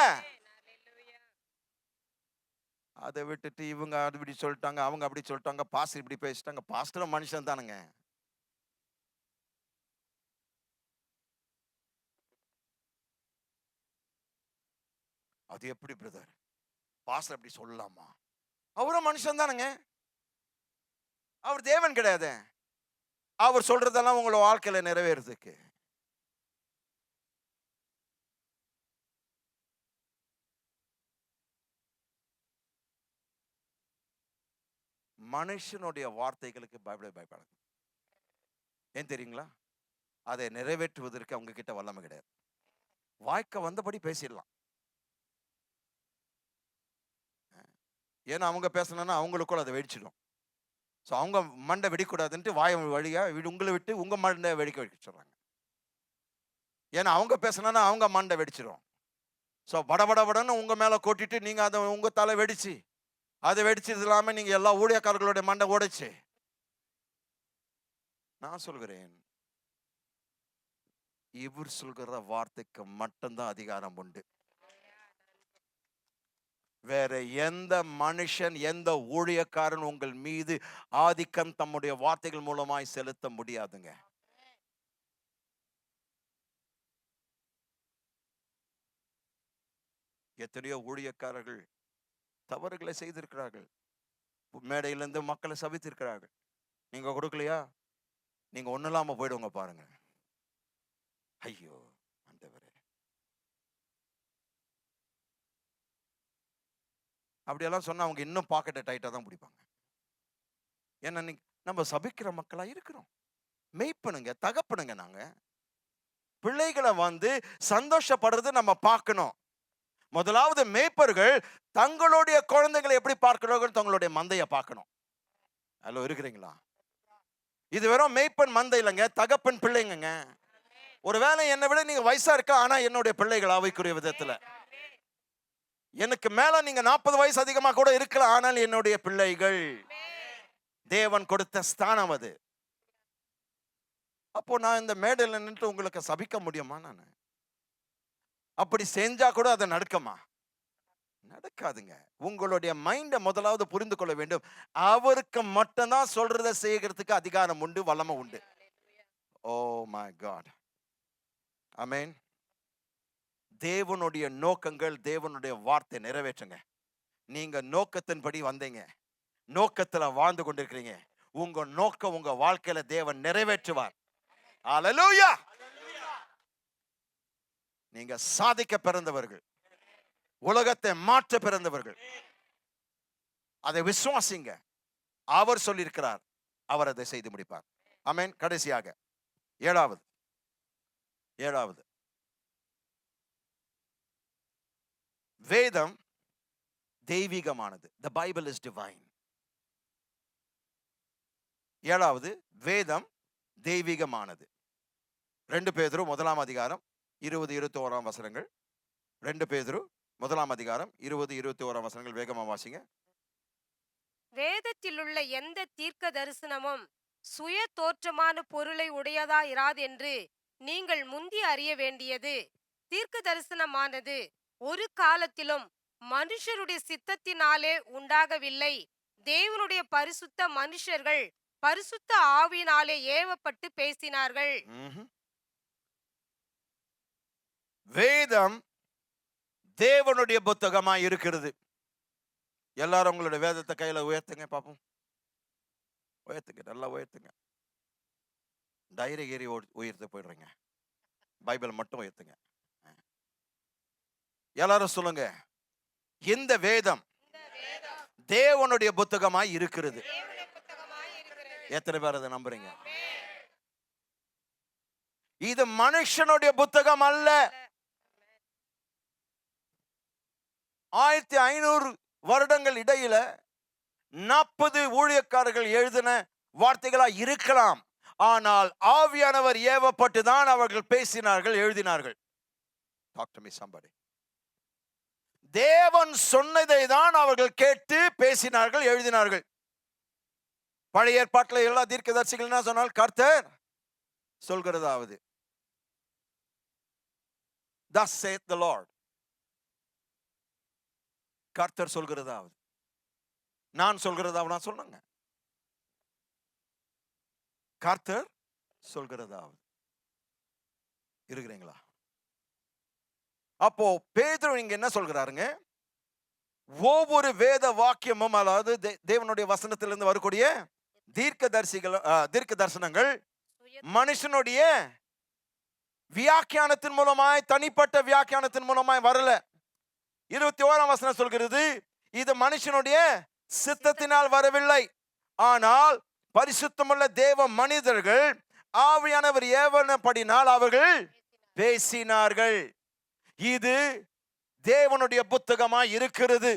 அதை விட்டுட்டு இவங்க அப்படி சொல்லிட்டாங்க, அவங்க அப்படி சொல்லிட்டாங்க, பாஸ்டர் இப்படி பேசிட்டாங்க. பாஸ்டர் மனுஷன் தானுங்க. அது எப்படி பிரதர், பாஸ்டர் அப்படி சொல்லலாமா? அவரும் மனுஷன் தானுங்க, அவர் தேவன் கிடையாது. அவர் சொல்றதெல்லாம் உங்களோட வாழ்க்கையில நிறைவேறதுக்கு. மனுஷனுடைய வார்த்தைகளுக்கு பயப்படாது. ஏன் தெரியுங்களா? அதை நிறைவேற்றுவதற்கு அவங்க கிட்ட வல்லமை கிடையாது. வாய்க்க வந்தபடி பேசிடலாம். ஏன்னா அவங்க பேசணும்னா அவங்களுக்குள்ள அதை வெடிச்சிடும். ஸோ அவங்க மண்டை வெடிக்கூடாதுன்ட்டு வாய வழியா உங்களை விட்டு உங்க மண்டை வெடிக்க சொல்றாங்க. ஏன்னா அவங்க பேசணும்னா அவங்க மண்டை வெடிச்சிடும். ஸோ படபடன்னு உங்க மேல கொட்டிட்டு நீங்க அதை உங்க தலை வெடிச்சு, அதை வெடிச்சது இல்லாம நீங்க எல்லா ஊழியக்காரர்களுடைய மண்டை உடைச்சு. நான் சொல்கிறேன், இவர் சொல்கிற வார்த்தைக்கு மட்டும்தான் அதிகாரம் உண்டு. வேற எந்த மனுஷன், எந்த ஊழியக்காரன் உங்கள் மீது ஆதிக்கம் தம்முடைய வார்த்தைகள் மூலமாய் செலுத்த முடியாதுங்க. எத்தனையோ ஊழியக்காரர்கள் தவறுகளை செய்திருக்கிறார்கள், மேடையிலிருந்து மக்களை சபித்திருக்கிறார்கள். நீங்க கொடுக்கலையா, நீங்க ஒண்ணு இல்லாம போயிடுவாங்க பாருங்க. ஐயோ ஆண்டவரே, அப்படியெல்லாம் சொன்னா அவங்க இன்னும் பாக்கெட்டை டைட்டா தான் பிடிப்பாங்க. ஏன்னா நம்ம சபிக்கிற மக்களா இருக்கிறோம். மெய்ப்பனுங்க, தகப்பனுங்க. நாங்க பிள்ளைகளை சந்தோஷப்படுறது நம்ம பார்க்கணும். முதலாவது மேய்ப்பர்கள் தங்களுடைய குழந்தைகளை எப்படி பார்க்கிறார்கள், தங்களுடைய மந்தைய பார்க்கணும். ஹலோ, இருக்கிறீங்களா? இது வெறும் மேய்ப்பன் மந்தை இல்லைங்க, தகப்பன் பிள்ளைங்க. ஒருவேளை என்னை விட நீங்க வயசா இருக்கா, ஆனா என்னுடைய பிள்ளைகள் ஆவிக்குரிய விதத்துல. எனக்கு மேல நீங்க 40 வயசு அதிகமா கூட இருக்கலாம், ஆனால் என்னுடைய பிள்ளைகள். தேவன் கொடுத்த ஸ்தானம் அது. அப்போ நான் இந்த மேடையில் நின்று உங்களுக்கு சபிக்க முடியுமா? நான் அப்படி செஞ்சா கூட அதை நடக்குமா? நடக்காதுங்க. உங்களுடைய மைண்ட முதலாவது புரிந்து கொள்ள வேண்டும். அவருக்கு மட்டும்தான் சொல்றதை செய்யறதுக்கு அதிகாரம் உண்டு, வல்லமை உண்டு. ஓ மை காட், ஆமென். தேவனுடைய நோக்கங்கள், தேவனுடைய வார்த்தை நிறைவேற்றுங்க. நீங்க நோக்கத்தின்படி வந்தீங்க, நோக்கத்துல வாழ்ந்து கொண்டிருக்கிறீங்க. உங்க நோக்கம் உங்க வாழ்க்கையில தேவன் நிறைவேற்றுவார். ஹல்லேலூயா. நீங்க சாதிக்க பிறந்தவர்கள், உலகத்தை மாற்ற பிறந்தவர்கள். அதை விசுவாசிங்க. அவர் சொல்லியிருக்கிறார், அவர் அதை செய்து முடிப்பார். ஆமென். கடைசியாக ஏழாவது வேதம் தெய்வீகமானது. The Bible is divine. ஏழாவது, வேதம் தெய்வீகமானது. 2 பேதுரு 1ஆம் அதிகாரம் 20-21 வசனங்கள். 2 பேதுரு 1ஆம் அதிகாரம் 20-21 வசனங்கள். வேகமா வாசிங்க. வேதத்திலுள்ள எந்த தீர்க்க தரிசனமும் சுய தோற்றமான பொருளை உடையதா இராதென்று நீங்கள் முந்தி அறிய வேண்டியது, தீர்க்க தரிசனமானது ஒரு காலத்திலும் மனுஷருடைய சித்தத்தினாலே உண்டாகவில்லை, தேவனுடைய பரிசுத்த மனுஷர்கள் பரிசுத்த ஆவியினாலே ஏவப்பட்டு பேசினார்கள். வேதம் தேவனுடைய புத்தகமா இருக்கிறது. எல்லாரும் உங்களுடைய வேதத்தை கையில உயர்த்துங்க பாப்போம். உயர்த்துங்க, நல்லா உயர்த்துங்க. டைரி ஏறி உயர்த்து போயிடுறீங்க. பைபிள் மட்டும் உயர்த்துங்க. எல்லாரும் சொல்லுங்க, இந்த வேதம் தேவனுடைய புத்தகமாய் இருக்கிறது. எத்தனை பேர் அதை நம்புறீங்க? இது மனுஷனுடைய புத்தகம் அல்ல. 1500 வருடங்கள் இடையில 40 ஊழியக்காரர்கள் எழுதின வார்த்தைகளா இருக்கலாம். ஆனால் ஆவியானவர் ஏவப்பட்டு தான் அவர்கள் பேசினார்கள், எழுதினார்கள். Talk to me somebody. தேவன் சொன்னதை தான் அவர்கள் கேட்டு பேசினார்கள், எழுதினார்கள். பழைய ஏற்பாட்டில் எல்லா தீர்க்கதரிசிகள் என்ன சொன்னால், கர்த்தர் சொல்கிறதாவது, thus saith the Lord. கர்த்தர் சொல்கிறதாவது, நான் சொல்கிறதாவது சொல்லுங்க. கர்த்தர் சொல்கிறதாவது இருக்கிறீங்களா? அப்போ பேதுரு இங்க என்ன சொல்கிறாருங்க? ஒவ்வொரு வேத வாக்கியமும், அதாவது தேவனுடைய வசனத்திலிருந்து வரக்கூடிய தீர்க்க தரிசனங்கள் மனுஷனுடைய வியாக்கியானத்தின் மூலமாய், தனிப்பட்ட வியாக்கியானத்தின் மூலமாய் வரல. 21ஆம் வசனம் சொல்கிறது, இது மனுஷனுடைய சித்தத்தினால் வரவில்லை, ஆனால் பரிசுத்தமுள்ள தேவ மனிதர்கள் ஆவியானவர் ஏவனப்படினால் அவர்கள் பேசினார்கள். இது தேவனுடைய புத்தகமாய் இருக்கிறது.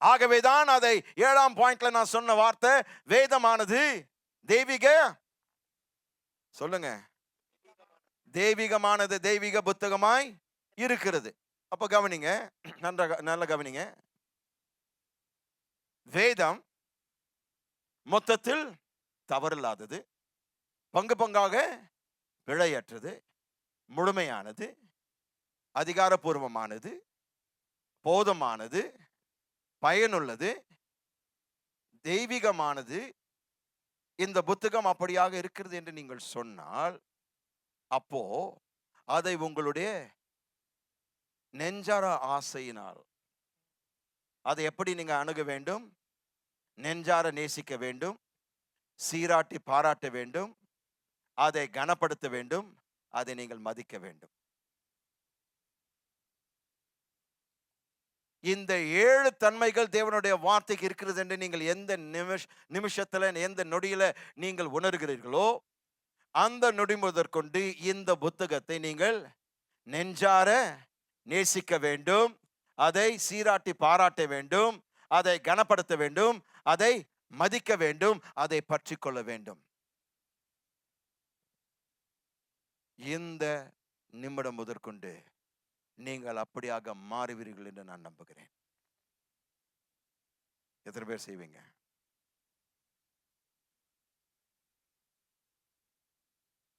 ஆகவேதான் அதை 7ஆம் பாயிண்ட்ல நான் சொன்ன வார்த்தை, வேதமானது தெய்வீக, சொல்லுங்க, தெய்வீகமானது, தெய்வீக புத்தகமாய் இருக்கிறது. அப்ப கவனிங்க, நல்ல கவனிங்க. வேதம் மொத்தத்தில் தவறில்லாதது, பங்கு பங்காக பிழையற்றது, முழுமையானது, அதிகாரப்பூர்வமானது, போதுமானது, பயனுள்ளது, தெய்வீகமானது. இந்த புத்தகம் அப்படியாக இருக்கிறது என்று நீங்கள் சொன்னால், அப்போ அதை உங்களுடைய நெஞ்சார ஆசையினால் அதை எப்படி நீங்க அணுக வேண்டும்? நெஞ்சார நேசிக்க வேண்டும், சீராட்டி பாராட்ட வேண்டும், அதை கனப்படுத்த வேண்டும், அதை நீங்கள் மதிக்க வேண்டும். இந்த 7 தன்மைகள் தேவனுடைய வார்த்தைக்கு இருக்கிறது என்று நீங்கள் எந்த நிமிஷத்துல, எந்த நொடியில நீங்கள் உணர்கிறீர்களோ, அந்த நொடி முதற்கொண்டு இந்த புத்தகத்தை நீங்கள் நெஞ்சார நேசிக்க வேண்டும், அதை சீராட்டி பாராட்ட வேண்டும், அதை கனப்படுத்த வேண்டும், அதை மதிக்க வேண்டும், அதை பற்றி கொள்ள வேண்டும். இந்த நிமிடம் முதற்கொண்டு நீங்கள் அப்படியாக மாறுவீர்கள் என்று நான் நம்புகிறேன். எத்தனை பேர் செய்வீங்க?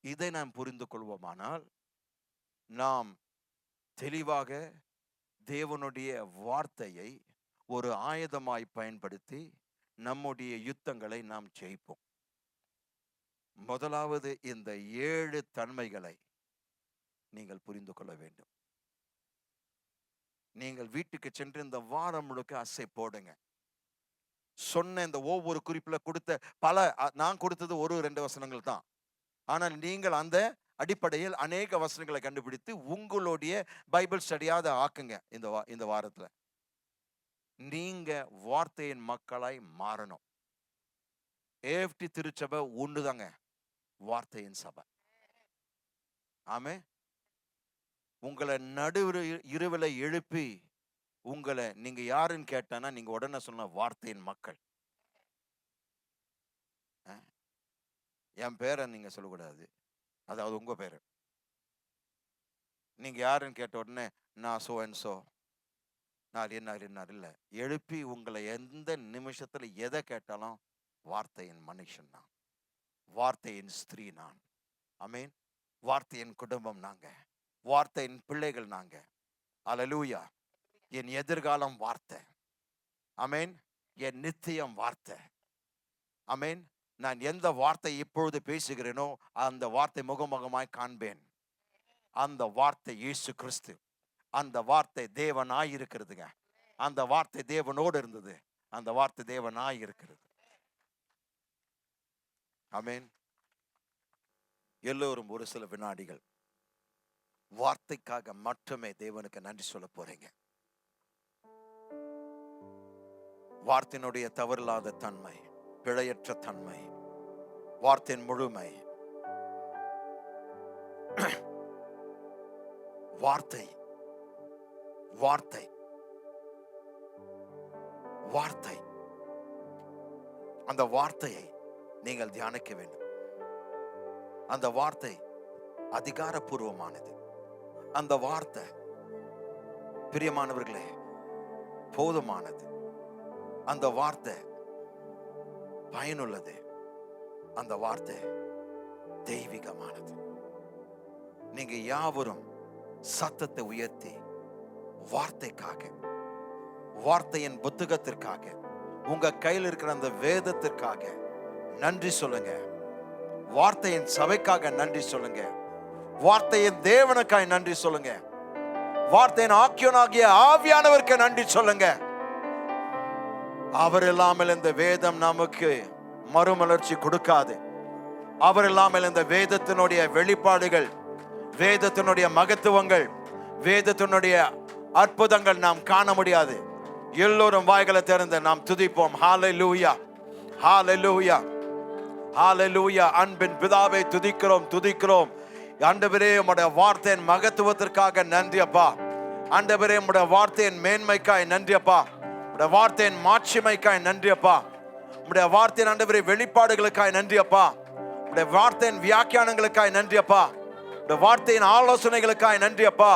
இதை நாம் புரிந்து கொள்வோமானால் நாம் தெளிவாக தேவனுடைய வார்த்தையை ஒரு ஆயுதமாய் பயன்படுத்தி நம்முடைய யுத்தங்களை நாம் ஜெயிப்போம். முதலாவது இந்த 7 தன்மைகளை நீங்கள் புரிந்து கொள்ள வேண்டும். நீங்கள் வீட்டுக்கு சென்று இந்த வாரம் முழுக்க அசை போடுங்க. சொன்ன இந்த ஒவ்வொரு குறிப்பில் கொடுத்த நான் கொடுத்தது 1-2 வசனங்கள் தான். ஆனால் நீங்கள் அந்த அடிப்படையில் அநேக வசனங்களை கண்டுபிடித்து உங்களுடைய பைபிள் ஸ்டடியாத ஆக்குங்க. இந்த வாரத்துல நீங்க வார்த்தையின் மக்களாய் மாறணும். ஏஎஃப்டி திருச்சபை ஒண்ணுதாங்க, வார்த்தையின் சபை. ஆமே. உங்களை இரவுல எழுப்பி உங்களை நீங்க யாருன்னு கேட்டானா நீங்க உடனே சொன்ன வார்த்தையின் மக்கள். என் பேரை நீங்க சொல்லக்கூடாது, அதாவது உங்க பேரு. நீங்க யாருன்னு கேட்ட உடனே நான் சோ அண்ட் சோ, நான் என்ன இல்லை. எழுப்பி உங்களை எந்த நிமிஷத்துல எதை கேட்டாலும் வார்த்தையின் மனுஷன் நான், வார்த்தையின் ஸ்திரீ நான். ஆமென். வார்த்தையின் குடும்பம் நாங்க, வார்த்தையின் பிள்ளைகள் நாங்க. அல்லேலூயா. என் எதிர்காலம் வார்த்தை. ஆமென். என் நித்தியம் வார்த்தை. ஆமென். நான் எந்த வார்த்தை இப்பொழுது பேசுகிறேனோ அந்த வார்த்தை முகமுகமாய் காண்பேன். அந்த வார்த்தை இயேசு கிறிஸ்து. அந்த வார்த்தை தேவனாய் இருக்கிறதுங்க. அந்த வார்த்தை தேவனோடு இருந்தது. அந்த வார்த்தை தேவனாய் இருக்கிறது. ஆமென். எல்லோரும் ஒரு சில வினாடிகள் வார்த்தைக்காக மட்டுமே தேவனுக்கு நன்றி சொல்ல போறீங்க. வார்த்தையினுடைய தவறில்லாத தன்மை, பிழையற்ற தன்மை, வார்த்தையின் முழுமை. வார்த்தை வார்த்தை வார்த்தை. அந்த வார்த்தையை நீங்கள் தியானிக்க வேண்டும். அந்த வார்த்தை அதிகாரப்பூர்வமானது. அந்த வார்த்தை பிரியமானவர்களே போதுமானது. அந்த வார்த்தை பயனுள்ளது. அந்த வார்த்தை தெய்வீகமானது. நீங்க யாவரும் சத்தத்தை உயர்த்தி வார்த்தைக்காக, வார்த்தையின் புத்தகத்திற்காக, உங்க கையில் இருக்கிற அந்த வேதத்திற்காக நன்றி சொல்லுங்க. வார்த்தையின் சபைக்காக நன்றி சொல்லுங்க. வார்த்தையின் தேவனுக்காய் நன்றி சொல்லுங்க. வார்த்தையின் ஆக்கியோனாகிய ஆவியானவருக்கு நன்றி சொல்லுங்க. அவர் இல்லாமல் இந்த வேதம் நமக்கு மறுமலர்ச்சி கொடுக்காது. அவர் இல்லாமல் இந்த வேதத்தினுடைய வெளிப்பாடுகள், வேதத்தினுடைய மகத்துவங்கள், வேதத்தினுடைய அற்புதங்கள் நாம் காண முடியாது. எல்லோரும் வாய்களை திறந்து நாம் துதிப்போம். ஹல்லேலூயா, ஹல்லேலூயா, ஹல்லேலூயா. அன்பின் பிதாவை துதிக்கிறோம், துதிக்கிறோம். ஆண்டவரே, உம்முடைய வார்த்தையின் மகத்துவத்திற்காக நன்றி அப்பா. ஆண்டவரே, உம்முடைய வார்த்தையின் மேன்மைக்காய் நன்றி அப்பா. உம்முடைய வார்த்தையின் மாட்சிமைக்காய் நன்றி அப்பா. உம்முடைய வார்த்தையின் ஆண்டவரே வெளிப்பாடுகளுக்காய் நன்றி அப்பா. உம்முடைய வார்த்தையின் வியாக்கியானங்களுக்காய் நன்றி அப்பா. உம்முடைய வார்த்தையின் ஆலோசனைகளுக்காய் நன்றி அப்பா.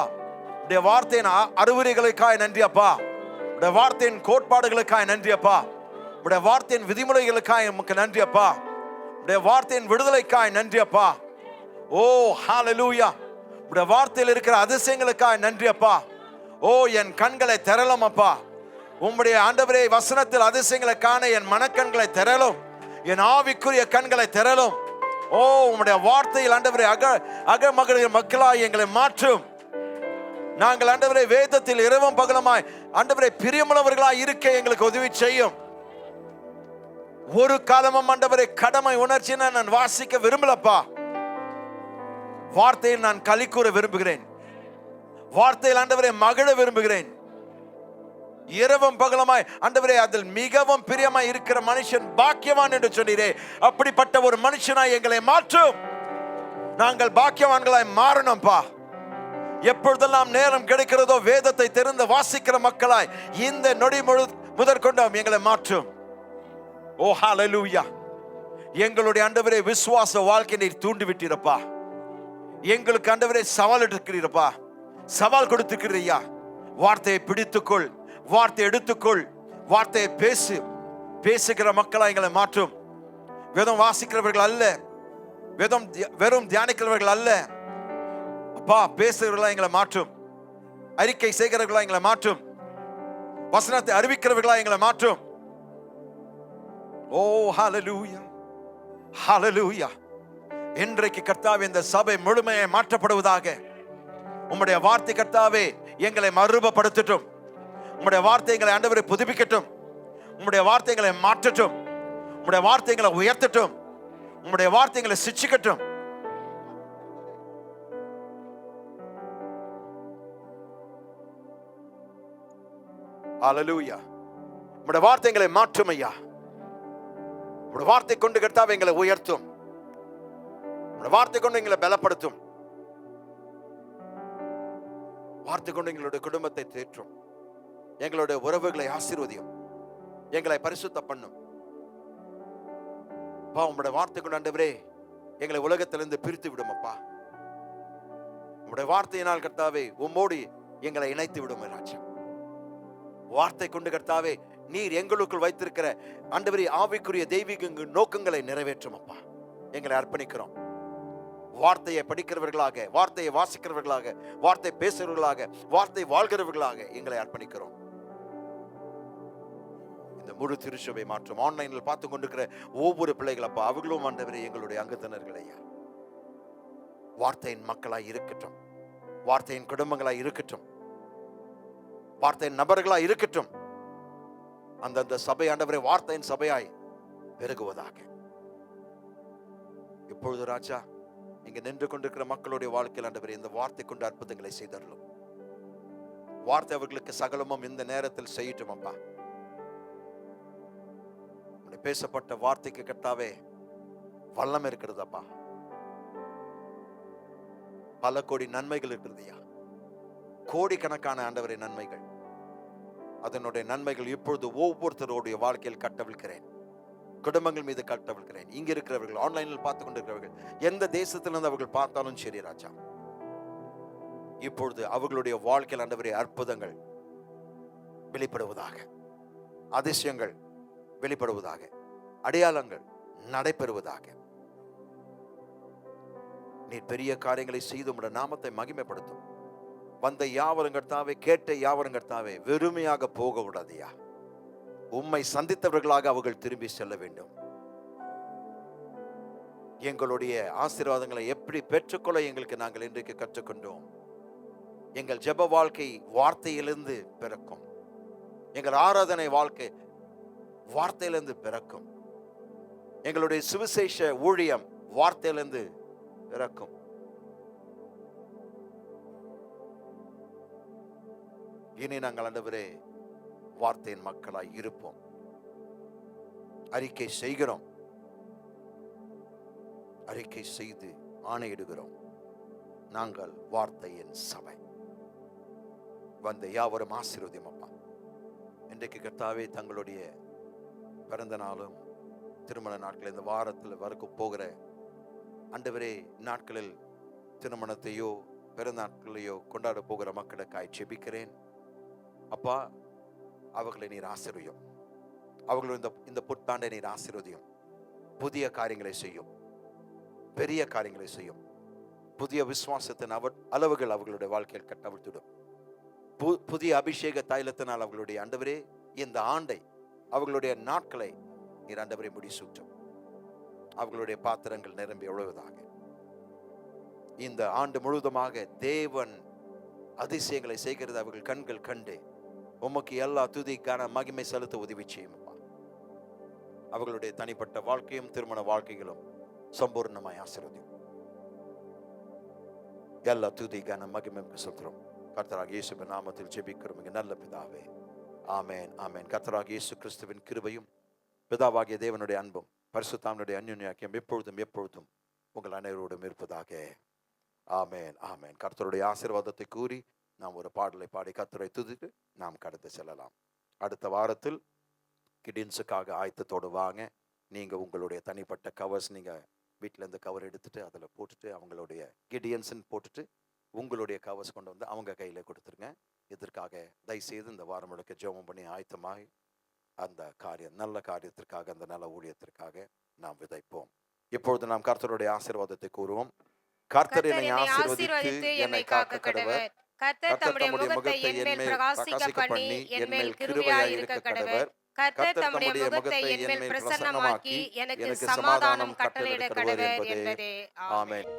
உம்முடைய வார்த்தையின் அறிவுரைகளுக்காய் நன்றி அப்பா. உம்முடைய வார்த்தையின் கோட்பாடுகளுக்காய் நன்றி அப்பா. உம்முடைய வார்த்தையின் விதிமுறைகளுக்காய் உமக்கு நன்றி அப்பா. உம்முடைய வார்த்தையின் விடுதலைக்காய் நன்றி அப்பா. ஓ ஹல்லேலூயா. உம்முடைய வார்த்தையில் இருக்கிற அதிசயங்களுக்காய் நன்றி அப்பா. ஓ என் கண்களை திறலும் அப்பா. உம்முடைய ஆண்டவரே வசனத்தில் அதிசயங்களை காண என் மனக்கண்களை திறலும், என் ஆவிக்குரிய கண்களை திறலும். ஓ உம்முடைய வார்த்தையில் ஆண்டவரே அகமகிழ்கிற மக்களாய் எங்களை மாற்றும். நாங்கள் ஆண்டவரே வேதத்தில் இரவும் பகலுமாய் ஆண்டவரே பிரியமுள்ளவர்களாய் இருக்க எங்களுக்கு உதவி செய்யும். ஒரு காலமும் ஆண்டவரே கடமை உணர்ச்சியை நான் வாசிக்க விரும்பலப்பா. வார்த்தையில் நான் களி கூற விரும்புகிறேன். வார்த்தையில் ஆண்டவரே மகிழ விரும்புகிறேன். இரவும் பகலுமாய் ஆண்டவரே அதில் மிகவும் பிரியமாய் இருக்கிற மனுஷன் பாக்கியவான் என்று சொன்னீரே. அப்படிப்பட்ட ஒரு மனுஷனாய் எங்களை மாற்றும். நாங்கள் பாக்கியவான்களாய் மாறணும்பா. எப்பொழுதெல்லாம் நேரம் கிடைக்கிறதோ வேதத்தை தெரிந்து வாசிக்கிற மக்களாய் இந்த நொடி முதற்கொண்டு எங்களை மாற்றும். ஓ ஹல்லேலூயா. எங்களுடைய ஆண்டவரே விசுவாச வாழ்க்கை நீர் தூண்டி விட்டீரப்பா. எங்களுக்கு ஆண்டவரே சவால் இருக்கிறீரப்பா. சவால் கொடுத்துக்கிற ஐயா. வார்த்தையை பிடித்துக்கொள், வார்த்தை எடுத்துக்கொள், வார்த்தையை பேசு. பேசுகிற மக்களா எங்களை மாற்றும். வேதம் வாசிக்கிறவர்கள் அல்ல, வெறும் தியானிக்கிறவர்கள் அல்ல அப்பா, பேசுகிறவர்களா எங்களை மாற்றும். அறிக்கை செய்கிறவர்களா எங்களை மாற்றும். வசனத்தை அறிவிக்கிறவர்களா எங்களை மாற்றும். ஓ ஹல்லேலூயா, ஹல்லேலூயா. இன்றைக்கு கர்த்தாவே இந்த சபை முழுமையை மாற்றப்படுவதாக. உம்முடைய வார்த்தை கர்த்தாவே எங்களை மறுரூபப்படுத்தட்டும். உம்முடைய வார்த்தை எங்களை ஆண்டவரை புதுப்பிக்கட்டும். உம்முடைய வார்த்தைகளை மாற்றட்டும். உம்முடைய வார்த்தைகளை உயர்த்தட்டும். உம்முடைய வார்த்தைகளை சிட்சிக்கட்டும். ஹல்லேலூயா. உம்முடைய வார்த்தைகளை மாற்றும் ஐயா. உம்முடைய வார்த்தை கொண்டு கர்த்தாவே எங்களை உயர்த்தும். உம்முடைய வார்த்தை கொண்டு எங்களை பலப்படுத்தும். வார்த்தை கொண்டு எங்களுடைய குடும்பத்தை தேற்றும். எங்களுடைய உறவுகளை ஆசீர்வதியும். எங்களை பரிசுத்த பண்ணும். உம்முடைய வார்த்தை கொண்டு ஆண்டவரே எங்களை உலகத்திலிருந்து பிரித்து விடும் அப்பா. உம்முடைய வார்த்தையினால் கர்த்தாவே உம்மோடு எங்களை இணைத்து விடும் ராஜா. வார்த்தை கொண்டு கர்த்தாவே நீர் எங்களுக்குள் வைத்திருக்கிற ஆண்டவரே ஆவிக்குரிய தெய்வீக நோக்கங்களை நிறைவேற்றும் அப்பா. எங்களை அர்ப்பணிக்கிறோம். வார்த்தையை படிக்கிறவர்களாக, வார்த்தையை வாசிக்கிறவர்களாக, வார்த்தை பேசுகிறவர்களாக, வார்த்தை வாழ்கிறவர்களாக எங்களை அர்ப்பணிக்கிறோம். இந்த முழு திருச்சபை மாற்றம். ஆன்லைனில் பார்த்து கொண்டிருக்கிற ஒவ்வொரு பிள்ளைகள் அப்பா, அவர்களும் ஆண்டவரே எங்களுடைய அங்கத்தினர்கள் ஐயா. வார்த்தையின் மக்களாய் இருக்கட்டும், வார்த்தையின் குடும்பங்களாய் இருக்கட்டும், வார்த்தையின் நபர்களாய் இருக்கட்டும். அந்தந்த சபை ஆண்டவரே வார்த்தையின் சபையாய் பெருகுவதாக. இப்பொழுது ராஜா இங்க நின்று கொண்டிருக்கிற மக்களுடைய வாழ்க்கையில் ஆண்டவரே இந்த வார்த்தை கொண்டு அற்புதங்களை செய்தரலும். வார்த்தை அவர்களுக்கு சகலமும் இந்த நேரத்தில் செய்யட்டும் அப்பா. பேசப்பட்ட வார்த்தைக்கு கர்த்தாவே வல்லம் இருக்கிறது அப்பா. பல கோடி நன்மைகள் இருக்கிறதுயா. கோடிக்கணக்கான ஆண்டவரே நன்மைகள். அதனுடைய நன்மைகள் இப்பொழுது ஒவ்வொருத்தருடைய வாழ்க்கையில் கட்டவிழ்கிறேன். குடும்பங்கள் மீது கட்டவிழ்கிறேன். இங்க இருக்கிறவர்கள், ஆன்லைனில் பார்த்து கொண்டிருக்கிறவர்கள், எந்த தேசத்திலிருந்து அவர்கள் பார்த்தாலும் சரி ராஜா, இப்பொழுது அவர்களுடைய வாழ்க்கையில் ஆண்டவரே அற்புதங்கள் வெளிப்படுவதாக, அதிசயங்கள் வெளிப்படுவதாக, அடையாளங்கள் நடைபெறுவதாக. நீ பெரிய காரியங்களை செய்து உம்முடைய நாமத்தை மகிமைப்படுத்தும். வந்த யாவரும் கர்த்தாவே, கேட்ட யாவரும் கர்த்தாவே வெறுமையாக போக விடாதையா. உம்மை சந்தித்தவர்களாக அவர்கள் திரும்பி செல்ல வேண்டும். எங்களுடைய ஆசீர்வாதங்களை எப்படி பெற்றுக்கொள்ள எங்களுக்கு நாங்கள் இன்றைக்கு கற்றுக்கொண்டோம். எங்கள் ஜெப வாழ்க்கை வார்த்தையிலிருந்து பிறக்கும். எங்கள் ஆராதனை வாழ்க்கை வார்த்தையிலிருந்து பிறக்கும். எங்களுடைய சுவிசேஷ ஊழியம் வார்த்தையிலிருந்து பிறக்கும். இனி நாங்கள் ஆண்டவரே வார்த்தையின் மக்களாய் இருப்போம். அறிக்கை செய்கிறோம், அறிக்கை செய்து ஆணையிடுகிறோம். நாங்கள் வார்த்தையின் சபை. வந்த யாவரும் ஆசீர்வதியும் அப்பா. இன்றைக்கு கர்த்தாவே தங்களுடைய பிறந்த நாளும் திருமண நாட்கள் இந்த வாரத்தில் வரக்கு போகிற ஆண்டவரே நாட்களில் திருமணத்தையோ பிறந்த நாட்களையோ கொண்டாட போகிற மக்களுக்காய் ஜெபிக்கிறேன் அப்பா. அவர்களை நீர் ஆசீர்வதியும். அவர்களுடைய இந்த புத்தாண்டை நீர் ஆசீர்வதியும். புதிய காரியங்களை செய்யும், பெரிய காரியங்களை செய்யும். புதிய விசுவாசத்தின் அளவுகள் அவர்களுடைய வாழ்க்கையில் கட்டவிழ்த்திடும். புதிய அபிஷேக தைலத்தினால் அவர்களுடைய ஆண்டவரே இந்த ஆண்டை, அவர்களுடைய நாட்களை நீர் ஆண்டவரை முடிசூட்டும். அவர்களுடைய பாத்திரங்கள் நிரம்பி ஒழுவதாக. இந்த ஆண்டு முழுவதுமாக தேவன் அதிசயங்களை செய்கிறது அவர்கள் கண்கள் கண்டு உமக்கு எல்லா துதிக்கான மகிமை செலுத்த உதவி செய்யும். அவர்களுடைய தனிப்பட்ட வாழ்க்கையும் திருமண வாழ்க்கைகளும் சம்பூர்ணமாய் ஆசீர்வதியும். எல்லா துதிக்கான மகிமை செலுத்துறோம். கர்த்தராகிய இயேசுவின் நாமத்தில் ஜெபிக்கிறோம் எங்கள் நல்ல பிதாவே. ஆமென், ஆமென். கர்த்தராகிய இயேசு கிறிஸ்துவின் கிருபையும் பிதாவாகிய தேவனுடைய அன்பும் பரிசுத்தாவினுடைய அன்யோன்யம் எப்பொழுதும் எப்பொழுதும் உங்கள் அனைவரோடும் இருப்பதாக. ஆமென், ஆமென். கர்த்தருடைய ஆசீர்வாதத்தை கூறி நாம் ஒரு பாடலை பாடி கர்த்தரை துதித்து நாம் கடந்து செல்லலாம். அடுத்த வாரத்தில் கிடின்ஸுக்காக ஆயத்தத்தோடு வாங்க. நீங்கள் உங்களுடைய தனிப்பட்ட கவர்ஸ் நீங்கள் வீட்டிலேருந்து கவர் எடுத்துட்டு அதில் போட்டுட்டு அவங்களுடைய கிடியன்ஸ்ன்னு போட்டுட்டு உங்களுடைய கவர்ஸ் கொண்டு வந்து அவங்க கையில கொடுத்துருங்க. இதற்காக தயவுசெய்து இந்த வாரம் முழுக்க ஜெபம் பண்ணி ஆயத்தமாய் அந்த நல்ல காரியத்திற்காக, அந்த நல்ல ஊழியத்திற்காக நாம் விதைப்போம். இப்பொழுது நாம் கர்த்தருடைய ஆசீர்வாதத்தை கூறுவோம். கர்த்தர் என்னை ஆசீர்வதித்து என்னை காக்க கடவர். கர்த்தர் தம்முடைய முகத்தை என் மேல் பிரகாசிக்க பண்ணி என் மேல் கிருபையாய் இருக்க கடவர். கர்த்தர் தம்முடைய முகத்தை என் மேல் பிரசன்னமாக்கி எனக்கு சமாதானம் கட்டளையிட கடவர் என்பதே. ஆமென்.